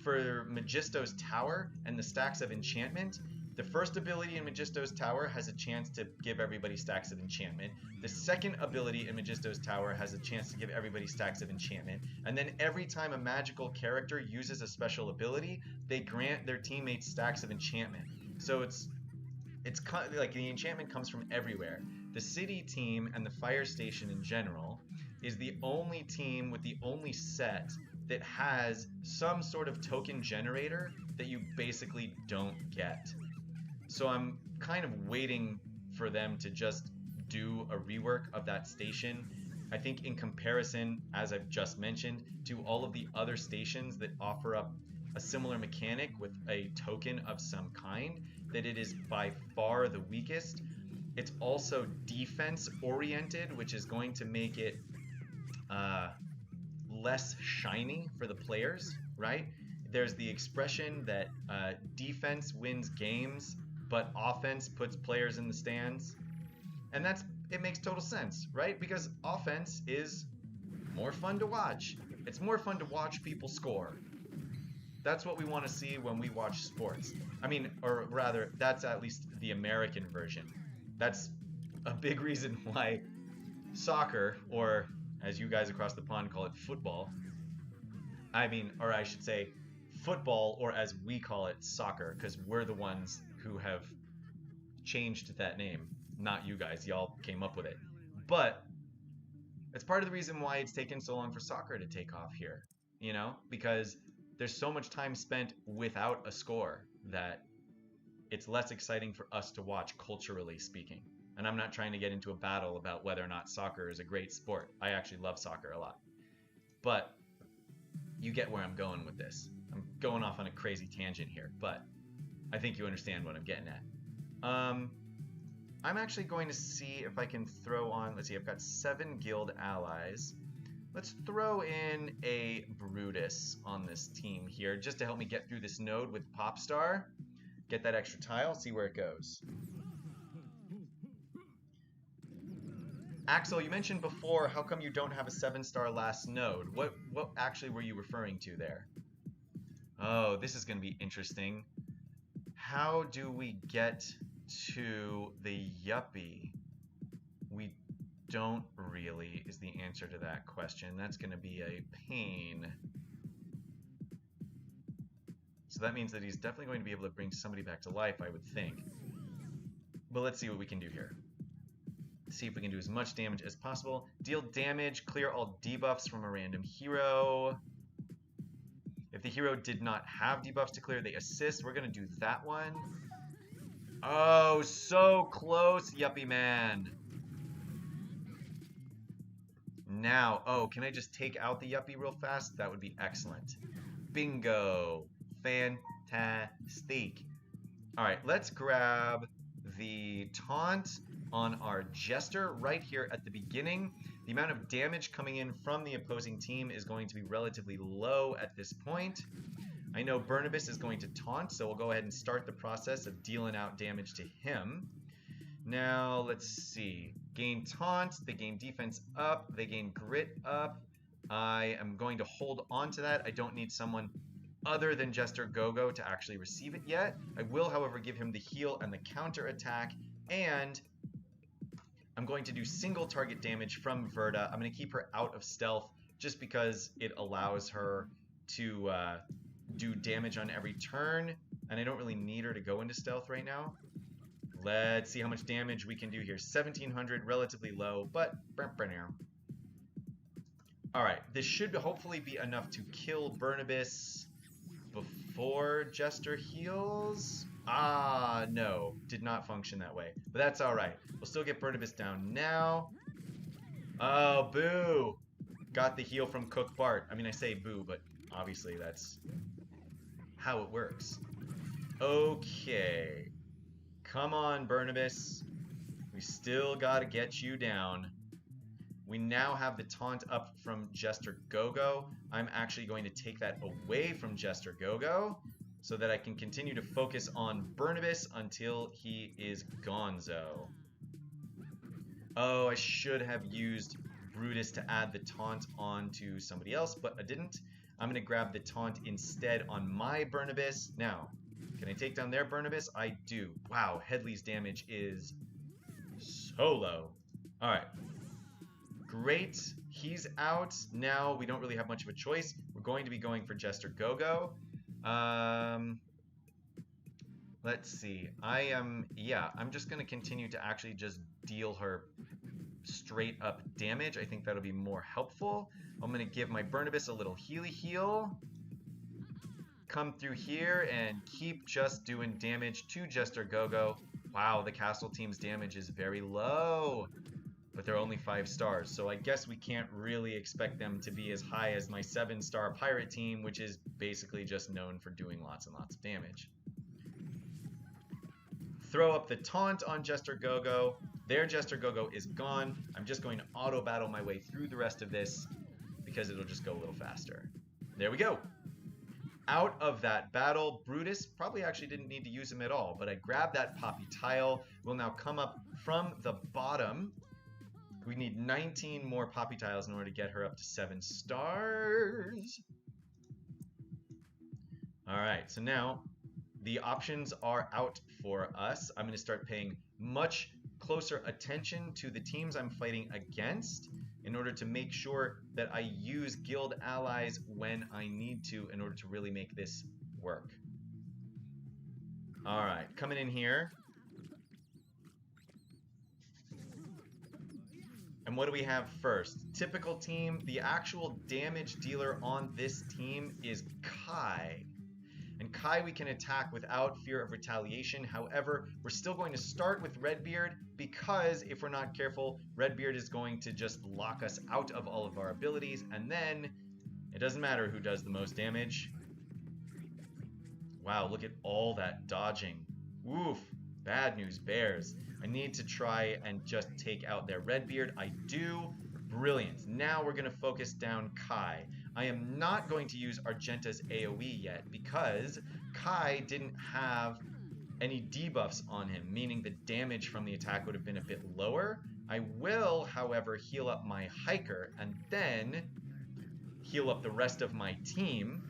A: for Megisto's Tower and the stacks of enchantment, the first ability in Megisto's Tower has a chance to give everybody stacks of enchantment. The second ability in Megisto's Tower has a chance to give everybody stacks of enchantment. And then every time a magical character uses a special ability, they grant their teammates stacks of enchantment. So it's like the enchantment comes from everywhere. The city team and the fire station in general is the only team with the only set that has some sort of token generator that you basically don't get. So I'm kind of waiting for them to just do a rework of that station. I think in comparison, as I've just mentioned, to all of the other stations that offer up a similar mechanic with a token of some kind, that it is by far the weakest. It's also defense oriented, which is going to make it less shiny for the players, right? There's the expression that defense wins games, but offense puts players in the stands. And it makes total sense, right? Because offense is more fun to watch. It's more fun to watch people score. That's what we want to see when we watch sports. I mean, or rather, that's at least the American version. That's a big reason why soccer, or as you guys across the pond call it, football. I mean, or I should say football, or as we call it, soccer, because we're the ones who have changed that name. Not you guys, y'all came up with it. But it's part of the reason why it's taken so long for soccer to take off here, you know, because there's so much time spent without a score that it's less exciting for us to watch, culturally speaking. And I'm not trying to get into a battle about whether or not soccer is a great sport. I actually love soccer a lot. But you get where I'm going with this. I'm going off on a crazy tangent here, but I think you understand what I'm getting at. I'm actually going to see if I can throw on, let's see, I've got 7 guild allies. Let's throw in a Brutus on this team here, just to help me get through this node with Popstar. Get that extra tile, see where it goes. Axel, you mentioned before, how come you don't have a 7-star last node? What actually were you referring to there? Oh, this is going to be interesting. How do we get to the Yuppie? We don't really, is the answer to that question. That's going to be a pain. So that means that he's definitely going to be able to bring somebody back to life, I would think. But let's see what we can do here. See if we can do as much damage as possible. Deal damage, clear all debuffs from a random hero. If the hero did not have debuffs to clear, they assist. We're going to do that one. Oh, so close, Yuppie man. Now, oh, can I just take out the Yuppie real fast? That would be excellent. Bingo. Fantastic. All right, let's grab the taunt on our Jester right here at the beginning. The amount of damage coming in from the opposing team is going to be relatively low at this point. I know Burnibus is going to taunt, so we'll go ahead and start the process of dealing out damage to him. Now, let's see. Gain taunt, they gain defense up, they gain grit up. I am going to hold on to that. I don't need someone other than Jester Gogo to actually receive it yet. I will, however, give him the heal and the counter attack, and I'm going to do single target damage from Verda. I'm going to keep her out of stealth just because it allows her to do damage on every turn, and I don't really need her to go into stealth right now. Let's see how much damage we can do here. 1700, relatively low, but alright, this should hopefully be enough to kill Burnibus before Jester heals. Ah, no, did not function that way, but that's alright. We'll still get Burnibus down now. Oh, boo! Got the heal from Cook Bart. I mean, I say boo, but obviously that's how it works. Okay. Come on, Barnabas. We still got to get you down. We now have the taunt up from Jester Gogo. I'm actually going to take that away from Jester Gogo so that I can continue to focus on Barnabas until he is gonzo. Oh, I should have used Brutus to add the taunt onto somebody else, but I didn't. I'm going to grab the taunt instead on my Barnabas. Now, can I take down their Barnabas? I do. Wow, Headley's damage is so low. All right. Great. He's out. Now we don't really have much of a choice. We're going to be going for Jester Gogo. Let's see. I'm just going to continue to actually just deal her straight up damage. I think that'll be more helpful. I'm going to give my Barnabas a little heal. Come through here and keep just doing damage to Jester Gogo. Wow, the castle team's damage is very low, but they're only 5 stars, so I guess we can't really expect them to be as high as my 7-star pirate team, which is basically just known for doing lots and lots of damage. Throw up the taunt on Jester Gogo. Their Jester Gogo is gone. I'm just going to auto battle my way through the rest of this because it'll just go a little faster. There we go. Out of that battle, Brutus probably actually didn't need to use him at all, but I grabbed that poppy tile. We'll now come up from the bottom. We need 19 more poppy tiles in order to get her up to 7 stars. All right, so now the options are out for us. I'm going to start paying much closer attention to the teams I'm fighting against in order to make sure that I use guild allies when I need to in order to really make this work. All right, coming in here. And what do we have first? Typical team. The actual damage dealer on this team is Kai. And Kai we can attack without fear of retaliation. However, we're still going to start with Redbeard because if we're not careful, Redbeard is going to just lock us out of all of our abilities, and then it doesn't matter who does the most damage. Wow, look at all that dodging. Oof, bad news bears. I need to try and just take out their Redbeard. I do. Brilliant. Now we're going to focus down Kai. I am not going to use Argenta's AoE yet because Kai didn't have any debuffs on him, meaning the damage from the attack would have been a bit lower. I will, however, heal up my hiker and then heal up the rest of my team,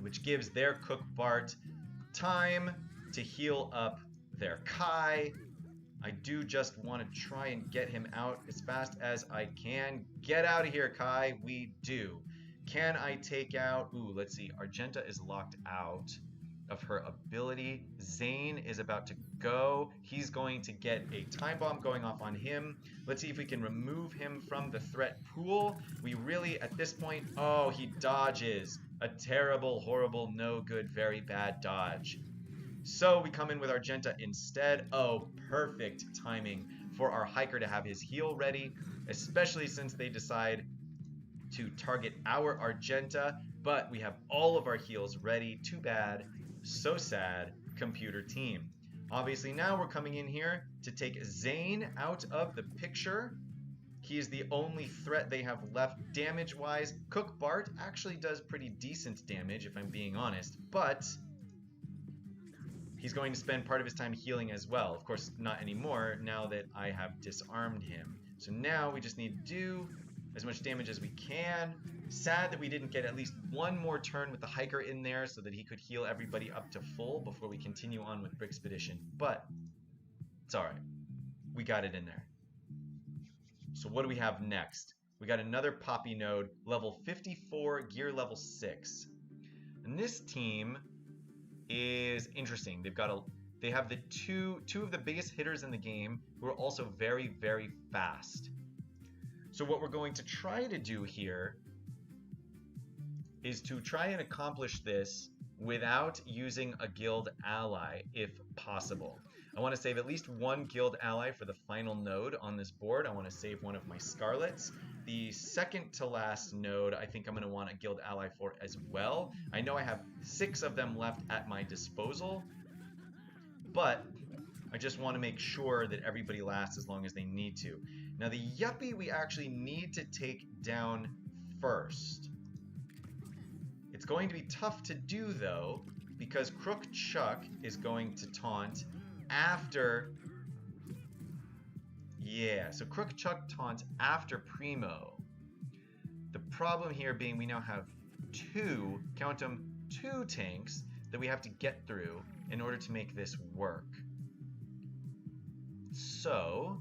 A: which gives their Cook Bart time to heal up their Kai. I do just want to try and get him out as fast as I can. Get out of here, Kai. We do. Can I take out... Ooh, let's see. Argenta is locked out of her ability. Zane is about to go. He's going to get a time bomb going off on him. Let's see if we can remove him from the threat pool. We really, at this point... Oh, he dodges. A terrible, horrible, no good, very bad dodge. So we come in with Argenta instead. Oh, perfect timing for our hiker to have his heal ready, especially since they decide to target our Argenta, but we have all of our heals ready. Too bad, so sad, computer team. Obviously now we're coming in here to take Zane out of the picture. He is the only threat they have left damage-wise. Cook Bart actually does pretty decent damage, if I'm being honest, but he's going to spend part of his time healing as well. Of course, not anymore now that I have disarmed him. So now we just need to do as much damage as we can. Sad that we didn't get at least one more turn with the hiker in there so that he could heal everybody up to full before we continue on with Brickspedition. But it's all right. We got it in there. So what do we have next? We got another Poppy node, level 54, gear level 6. And this team is interesting. They have the two of the biggest hitters in the game who are also very, very fast. So what we're going to try to do here is to try and accomplish this without using a guild ally if possible. I want to save at least one guild ally for the final node on this board. I want to save one of my Scarlets. The second to last node, I think I'm going to want a guild ally for as well. I know I have 6 of them left at my disposal, but I just want to make sure that everybody lasts as long as they need to. Now the Yuppie we actually need to take down first. It's going to be tough to do though, because Crook Chuck is going to taunt after... Yeah, so Crook Chuck taunts after Primo. The problem here being we now have 2, count them, 2 tanks that we have to get through in order to make this work. So,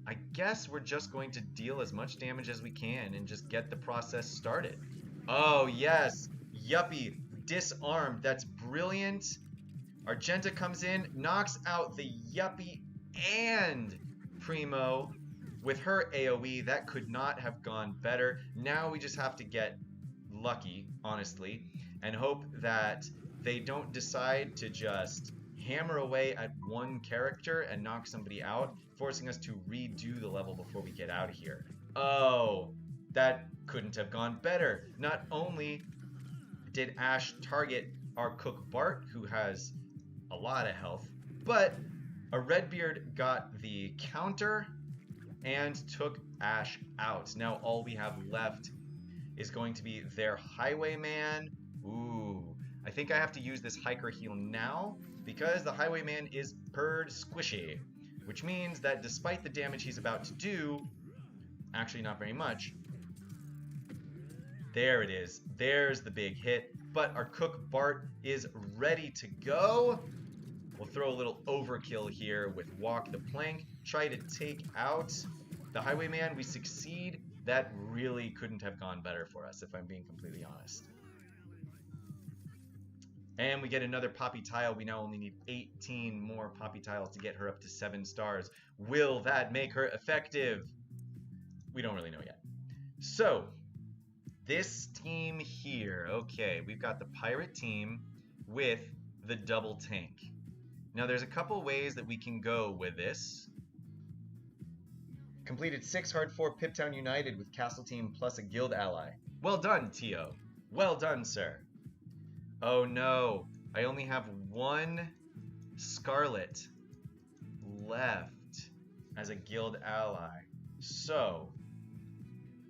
A: I guess we're just going to deal as much damage as we can and just get the process started. Oh yes, Yuppie, disarmed, that's brilliant. Argenta comes in, knocks out the Yuppie and Primo with her AoE. That could not have gone better. Now we just have to get lucky, honestly, and hope that they don't decide to just hammer away at one character and knock somebody out, forcing us to redo the level before we get out of here. Oh, that couldn't have gone better. Not only did Ash target our Cook Bart, who has a lot of health, but a Redbeard got the counter and took Ash out. Now all we have left is going to be their Highwayman. Ooh, I think I have to use this Hiker heal now because the Highwayman is purred squishy, which means that despite the damage he's about to do, actually not very much, there it is. There's the big hit. But our Cook Bart is ready to go. We'll throw a little overkill here with Walk the Plank. Try to take out the Highwayman. We succeed. That really couldn't have gone better for us, if I'm being completely honest. And we get another Poppy Tile. We now only need 18 more Poppy Tiles to get her up to 7 stars. Will that make her effective? We don't really know yet. So, this team here, okay, we've got the pirate team with the double tank. Now there's a couple ways that we can go with this. Completed 6 hard 4 Piptown United with Castle Team plus a guild ally. Well done, Tio. Well done, sir. Oh no, I only have 1 Scarlet left as a guild ally. So,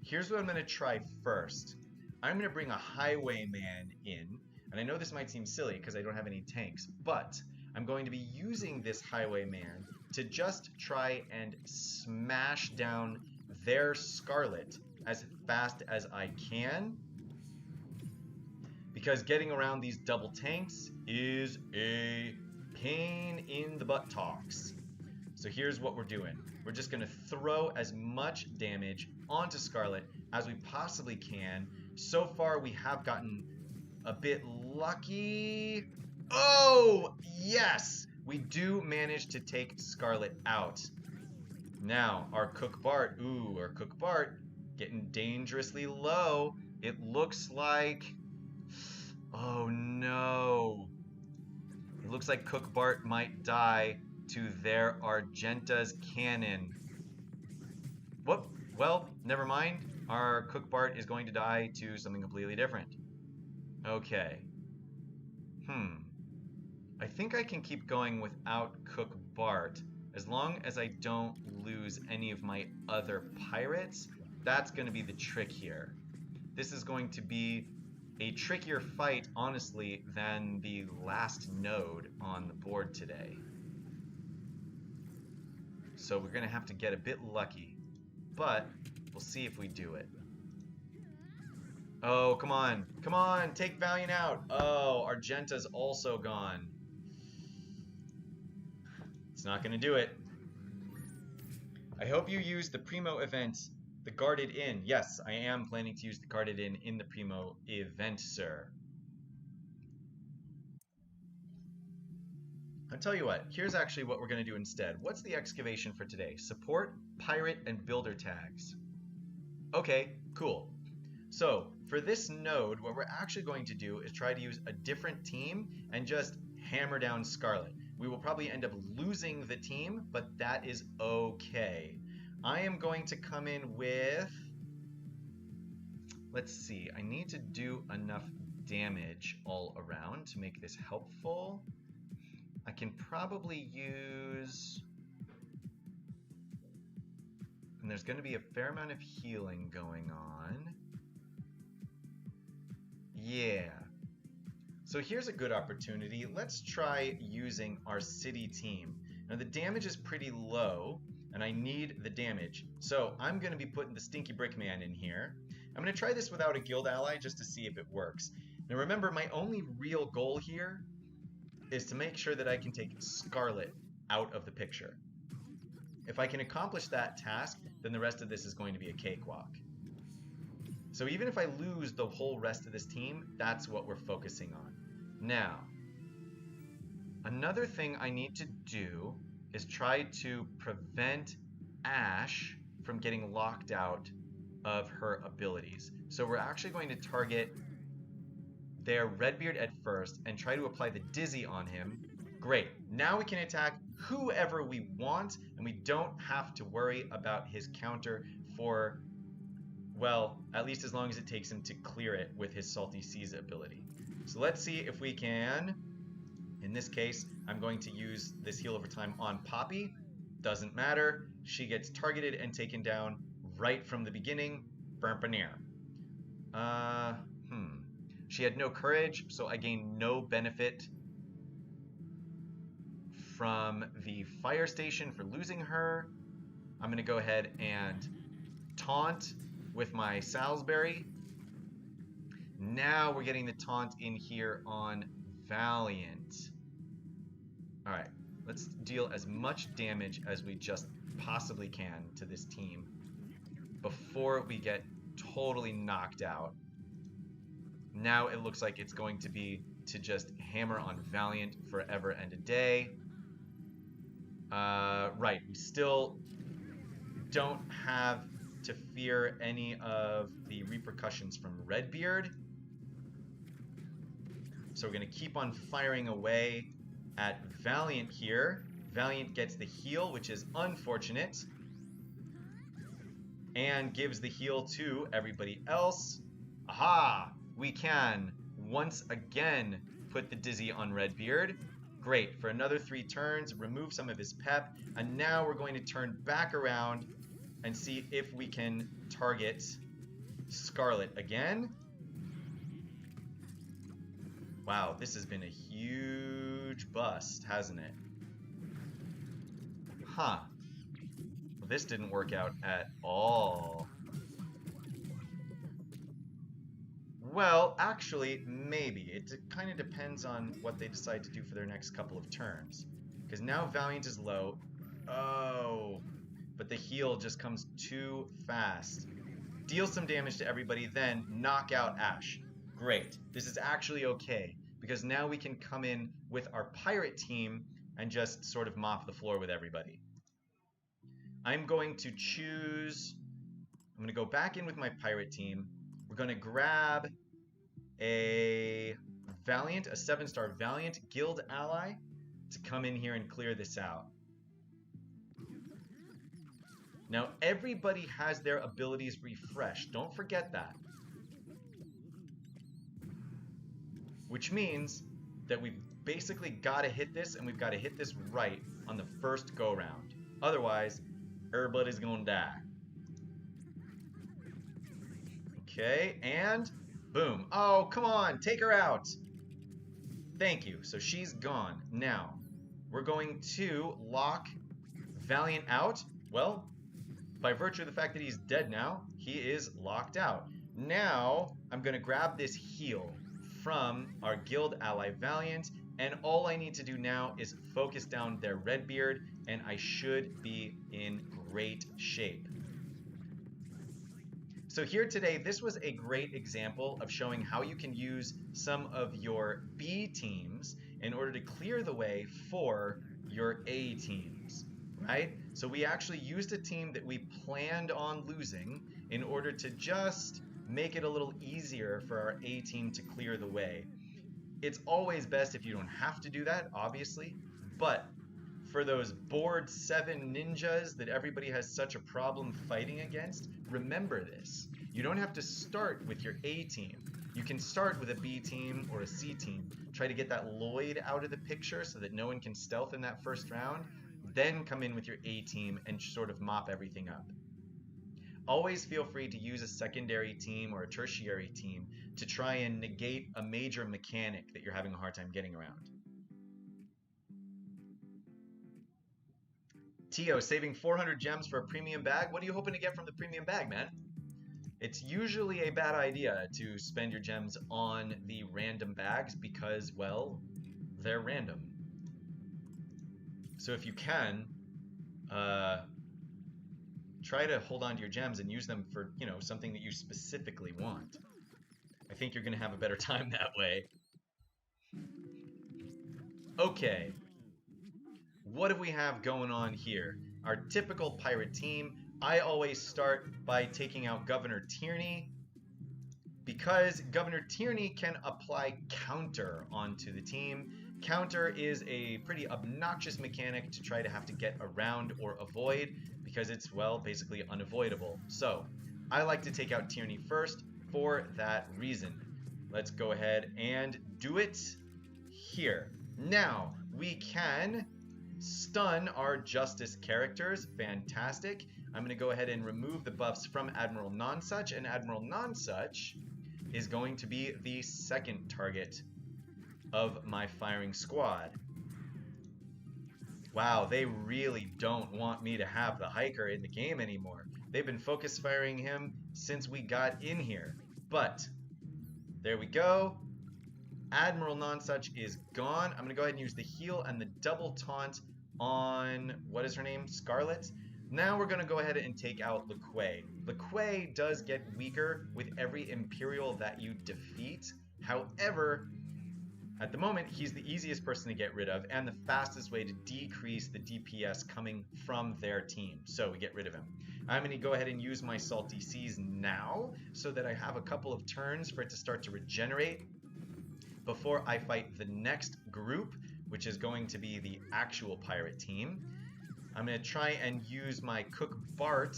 A: here's what I'm going to try first. I'm going to bring a Highwayman in, and I know this might seem silly because I don't have any tanks, but I'm going to be using this Highwayman to just try and smash down their Scarlet as fast as I can, because getting around these double tanks is a pain in the buttocks. So here's what we're doing. We're just going to throw as much damage onto Scarlet as we possibly can. So far we have gotten a bit lucky. Oh, yes! We do manage to take Scarlet out. Now, our Cook Bart. Ooh, our Cook Bart getting dangerously low. It looks like... Oh, no. It looks like Cook Bart might die to their Argenta's cannon. Whoop. Well, never mind. Our Cook Bart is going to die to something completely different. Okay. I think I can keep going without Cook Bart as long as I don't lose any of my other pirates. That's going to be the trick here. This is going to be a trickier fight, honestly, than the last node on the board today. So we're going to have to get a bit lucky, but we'll see if we do it. Oh, come on. Come on, take Valiant out. Oh, Argenta's also gone. It's not going to do it. I hope you use the Primo event, the Guarded Inn. Yes, I am planning to use the Guarded Inn in the Primo event, sir. I'll tell you what, here's actually what we're going to do instead. What's the excavation for today? Support, pirate, and builder tags. Okay, cool. So, for this node, what we're actually going to do is try to use a different team and just hammer down Scarlet. we will probably end up losing the team, but that is okay. I am going to come in with, let's see, I need to do enough damage all around to make this helpful. I can probably use, and there's going to be a fair amount of healing going on. Yeah. So here's a good opportunity. Let's try using our city team. Now the damage is pretty low, and I need the damage. So I'm going to be putting the Stinky Brickman in here. I'm going to try this without a guild ally just to see if it works. Now remember, my only real goal here is to make sure that I can take Scarlet out of the picture. If I can accomplish that task, then the rest of this is going to be a cakewalk. So even if I lose the whole rest of this team, that's what we're focusing on. Now, another thing I need to do is try to prevent Ash from getting locked out of her abilities. So we're actually going to target their Redbeard at first and try to apply the Dizzy on him. Great. Now we can attack whoever we want, and we don't have to worry about his counter for, well, at least as long as it takes him to clear it with his Salty Seas ability. So let's see if we can. In this case, I'm going to use this heal over time on Poppy. Doesn't matter. She gets targeted and taken down right from the beginning. Burmpaneer. She had no courage, so I gain no benefit from the fire station for losing her. I'm going to go ahead and taunt with my Salisbury. Now we're getting the taunt in here on Valiant. Alright, let's deal as much damage as we just possibly can to this team before we get totally knocked out. Now it looks like it's going to be to just hammer on Valiant forever and a day. Right, we still don't have to fear any of the repercussions from Redbeard. So we're going to keep on firing away at Valiant here. Valiant gets the heal, which is unfortunate, and gives the heal to everybody else. Aha! We can once again put the Dizzy on Redbeard. Great, for another 3 turns, remove some of his pep, and now we're going to turn back around and see if we can target Scarlet again. Wow, this has been a huge bust, hasn't it? Huh. Well, this didn't work out at all. Well, actually, maybe. It kind of depends on what they decide to do for their next couple of turns. Because now Valiant is low. Oh, but the heal just comes too fast. Deal some damage to everybody, then knock out Ash. Great. This is actually okay, because now we can come in with our pirate team and just sort of mop the floor with everybody. I'm going to choose... I'm going to go back in with my pirate team. We're going to grab a Valiant, a 7-star Valiant guild ally to come in here and clear this out. Now, everybody has their abilities refreshed. Don't forget that. Which means that we've basically got to hit this, and we've got to hit this right on the first go-round. Otherwise, everybody's going to die. Okay, and boom. Oh, come on, take her out. Thank you. So she's gone. Now, we're going to lock Valiant out. Well, by virtue of the fact that he's dead now, he is locked out. Now, I'm going to grab this heal from our guild ally Valiant, and all I need to do now is focus down their Redbeard, and I should be in great shape. So here today, this was a great example of showing how you can use some of your B teams in order to clear the way for your A teams, right? So we actually used a team that we planned on losing in order to just make it a little easier for our A team to clear the way. It's always best if you don't have to do that, obviously, But for those board 7 ninjas that everybody has such a problem fighting against, remember this. You don't have to start with your A team. You can start with a B team or a C team. Try to get that Lloyd out of the picture so that no one can stealth in that first round. Then come in with your A team and sort of mop everything up. Always feel free to use a secondary team or a tertiary team to try and negate a major mechanic that you're having a hard time getting around. Tio, saving 400 gems for a premium bag? What are you hoping to get from the premium bag, man? It's usually a bad idea to spend your gems on the random bags because, well, they're random. So if you can, try to hold on to your gems and use them for, you know, something that you specifically want. I think you're going to have a better time that way. Okay. What do we have going on here? Our typical pirate team. I always start by taking out Governor Tierney because Governor Tierney can apply counter onto the team. Counter is a pretty obnoxious mechanic to try to have to get around or avoid because it's, well, basically unavoidable. So I like to take out Tierney first for that reason. Let's go ahead and do it here. Now we can stun our Justice characters. Fantastic. I'm going to go ahead and remove the buffs from Admiral Nonsuch, and Admiral Nonsuch is going to be the second target of my firing squad. Wow, they really don't want me to have the hiker in the game anymore. They've been focus firing him since we got in here. But there we go. Admiral Nonsuch is gone. I'm going to go ahead and use the heal and the double taunt on, what is her name? Scarlet. Now we're going to go ahead and take out LeQuay. LeQuay does get weaker with every Imperial that you defeat. However, at the moment, he's the easiest person to get rid of and the fastest way to decrease the DPS coming from their team. So we get rid of him. I'm going to go ahead and use my Salty Seas now so that I have a couple of turns for it to start to regenerate before I fight the next group, which is going to be the actual pirate team. I'm going to try and use my Cook Bart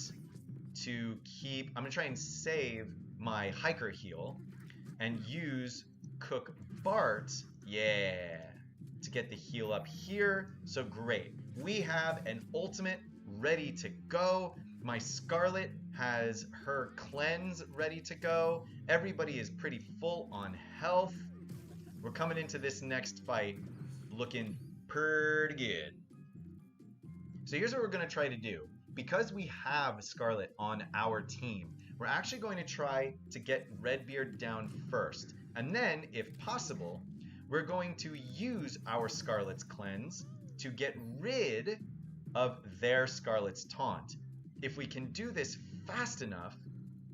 A: to keep... I'm going to try and save my hiker heal and use Cook Bart, yeah, to get the heal up here. So great. We have an ultimate ready to go. My Scarlet has her cleanse ready to go. Everybody is pretty full on health. We're coming into this next fight looking pretty good. So here's what we're going to try to do. Because we have Scarlet on our team, we're actually going to try to get Redbeard down first. And then, if possible, we're going to use our Scarlet's cleanse to get rid of their Scarlet's taunt. If we can do this fast enough,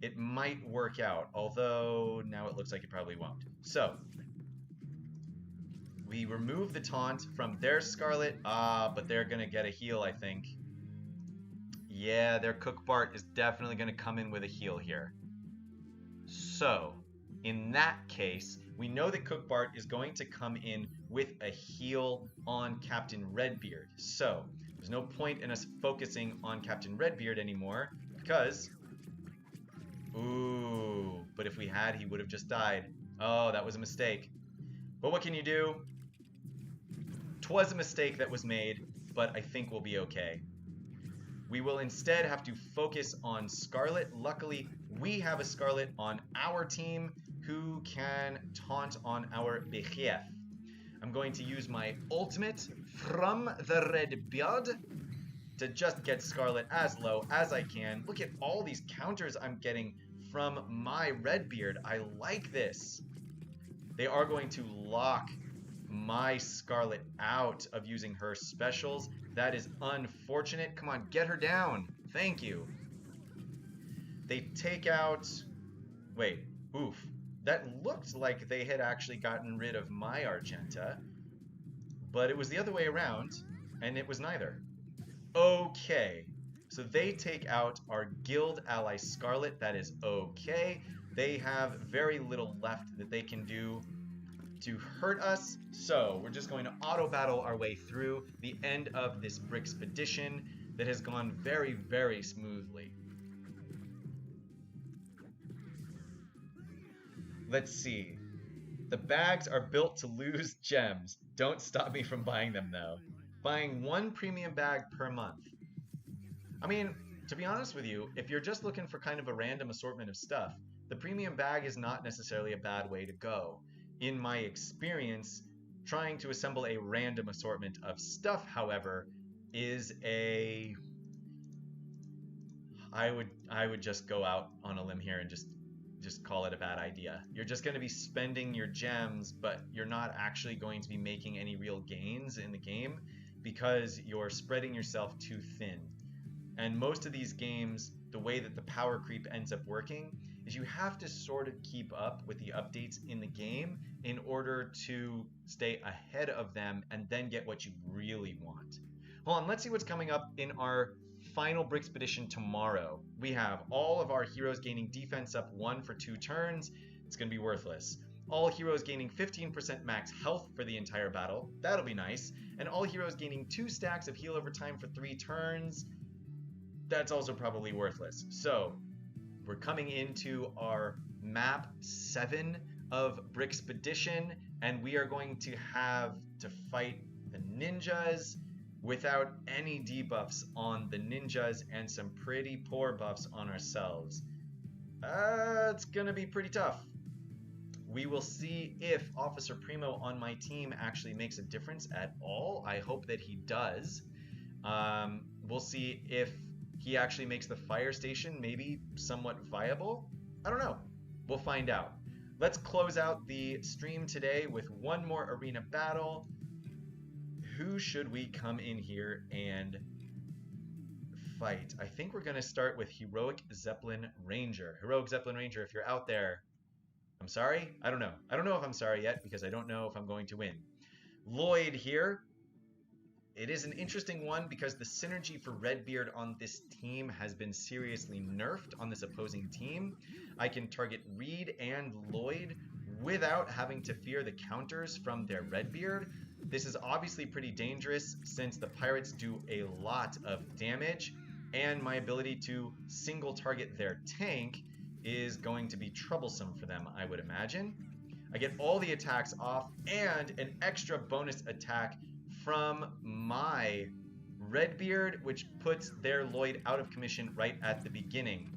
A: it might work out. Although, now it looks like it probably won't. So, we remove the taunt from their Scarlet. But they're going to get a heal, I think. Yeah, their Cook Bart is definitely going to come in with a heal here. So, in that case, we know that Cook Bart is going to come in with a heal on Captain Redbeard. So, there's no point in us focusing on Captain Redbeard anymore because... Ooh, but if we had, he would have just died. Oh, that was a mistake. But what can you do? 'Twas a mistake that was made, but I think we'll be okay. We will instead have to focus on Scarlet. Luckily, we have a Scarlet on our team who can taunt on our Bechef. I'm going to use my ultimate from the Redbeard to just get Scarlet as low as I can. Look at all these counters I'm getting from my Redbeard. I like this. They are going to lock my Scarlet out of using her specials. That is unfortunate. Come on, get her down. Thank you. They take out... Wait, oof. That looked like they had actually gotten rid of my Argenta, but it was the other way around, and it was neither. Okay, so they take out our guild ally Scarlet. That is okay. They have very little left that they can do to hurt us. So we're just going to auto battle our way through the end of this Brickspedition that has gone very, very smoothly. Let's see. The bags are built to lose gems. Don't stop me from buying them though. Buying one premium bag per month. I mean, to be honest with you, if you're just looking for kind of a random assortment of stuff, the premium bag is not necessarily a bad way to go. In my experience, trying to assemble a random assortment of stuff, however, is a... I would just go out on a limb here and just call it a bad idea. You're just going to be spending your gems, but you're not actually going to be making any real gains in the game because you're spreading yourself too thin. And most of these games, the way that the power creep ends up working is you have to sort of keep up with the updates in the game in order to stay ahead of them and then get what you really want. Hold on, let's see what's coming up in our final Brickspedition tomorrow. We have all of our heroes gaining defense up 1 for 2 turns. It's going to be worthless. All heroes gaining 15% max health for the entire battle. That'll be nice. And all heroes gaining 2 stacks of heal over time for 3 turns. That's also probably worthless. So we're coming into our map 7 of Brickspedition, and we are going to have to fight the ninjas without any debuffs on the ninjas and some pretty poor buffs on ourselves. It's gonna be pretty tough. We will see if Officer Primo on my team actually makes a difference at all. I hope that he does. We'll see if he actually makes the fire station maybe somewhat viable. I don't know. We'll find out. Let's close out the stream today with one more arena battle. Who should we come in here and fight? I think we're going to start with Heroic Zeppelin Ranger. Heroic Zeppelin Ranger, if you're out there, I'm sorry? I don't know. I don't know if I'm sorry yet because I don't know if I'm going to win. Lloyd here. It is an interesting one because the synergy for Redbeard on this team has been seriously nerfed on this opposing team. I can target Reed and Lloyd without having to fear the counters from their Redbeard. This is obviously pretty dangerous since the pirates do a lot of damage, and my ability to single target their tank is going to be troublesome for them, I would imagine. I get all the attacks off and an extra bonus attack from my Redbeard, which puts their Lloyd out of commission right at the beginning.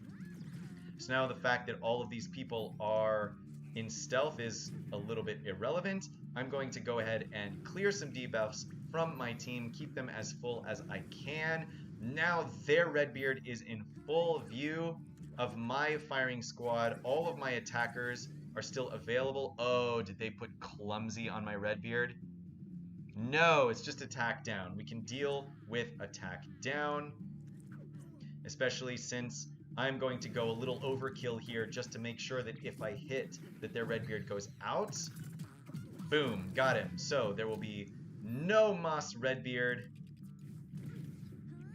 A: So now the fact that all of these people are in stealth is a little bit irrelevant. I'm going to go ahead and clear some debuffs from my team, keep them as full as I can. Now their Redbeard is in full view of my firing squad. All of my attackers are still available. Oh, did they put clumsy on my Redbeard? No, it's just attack down. We can deal with attack down, especially since I'm going to go a little overkill here just to make sure that if I hit, that their Redbeard goes out. Boom, got him. So there will be no Moss Redbeard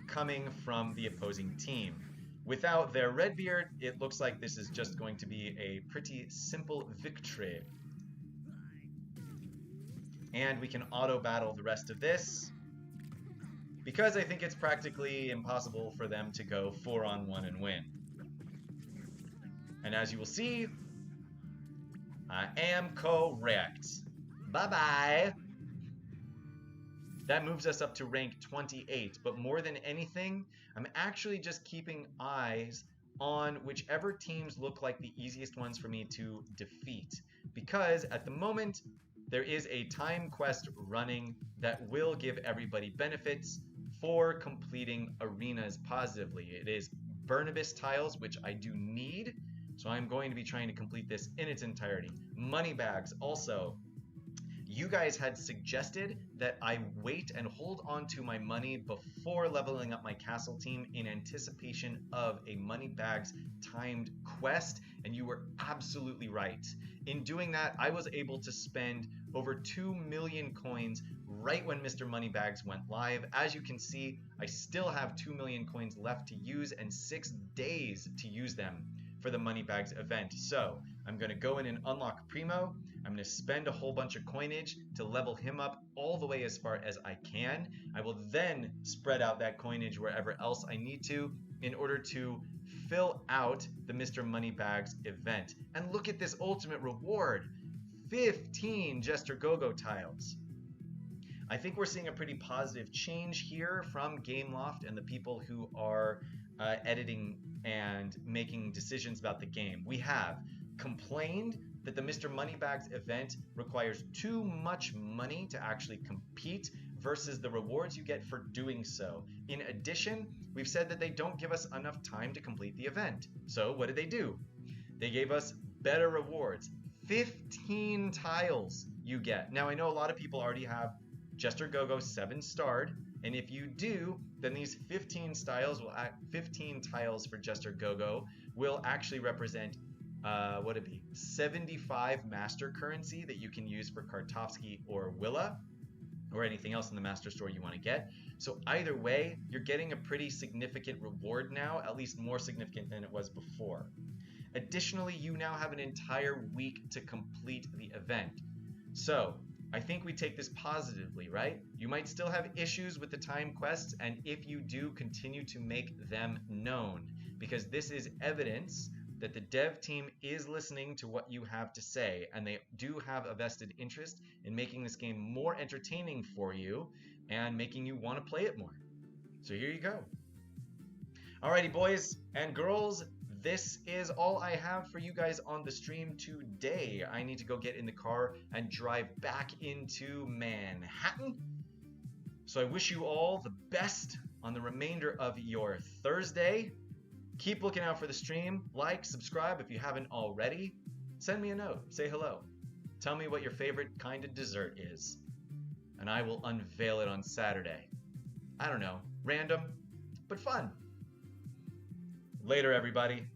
A: coming from the opposing team. Without their Redbeard, it looks like this is just going to be a pretty simple victory. And we can auto-battle the rest of this, because I think it's practically impossible for them to go 4-on-1 and win. And as you will see, I am correct. Bye-bye! That moves us up to rank 28, but more than anything, I'm actually just keeping eyes on whichever teams look like the easiest ones for me to defeat, because at the moment, there is a time quest running that will give everybody benefits for completing arenas positively. It is Burnibus tiles, which I do need, so I'm going to be trying to complete this in its entirety. Money bags also. You guys had suggested that I wait and hold on to my money before leveling up my castle team in anticipation of a money bags timed quest, and you were absolutely right. In doing that, I was able to spend over 2 million coins right when Mr. Moneybags went live. As you can see, I still have 2 million coins left to use and 6 days to use them for the Moneybags event. So I'm going to go in and unlock Primo. I'm going to spend a whole bunch of coinage to level him up all the way as far as I can. I will then spread out that coinage wherever else I need to in order to fill out the Mr. Moneybags event. And look at this ultimate reward, 15 Jester Go-Go tiles. I think we're seeing a pretty positive change here from Gameloft and the people who are editing and making decisions about the game. We have complained that the Mr. Moneybags event requires too much money to actually compete versus the rewards you get for doing so. In addition, we've said that they don't give us enough time to complete the event. So what did they do? They gave us better rewards. 15 tiles you get. Now I know a lot of people already have Jester Go-Go 7-starred, and if you do, then these 15 tiles for Jester Go-Go will actually represent what would it be? 75 master currency that you can use for Kartovsky or Willa, or anything else in the master store you want to get. So either way, you're getting a pretty significant reward now, at least more significant than it was before. Additionally, you now have an entire week to complete the event. So I think we take this positively, right? You might still have issues with the time quests, and if you do, continue to make them known, because this is evidence that the dev team is listening to what you have to say, and they do have a vested interest in making this game more entertaining for you and making you want to play it more. So here you go. Alrighty, boys and girls, this is all I have for you guys on the stream today. I need to go get in the car and drive back into Manhattan. So I wish you all the best on the remainder of your Thursday. Keep looking out for the stream. Like, subscribe if you haven't already. Send me a note. Say hello. Tell me what your favorite kind of dessert is, and I will unveil it on Saturday. I don't know. Random, but fun. Later, everybody.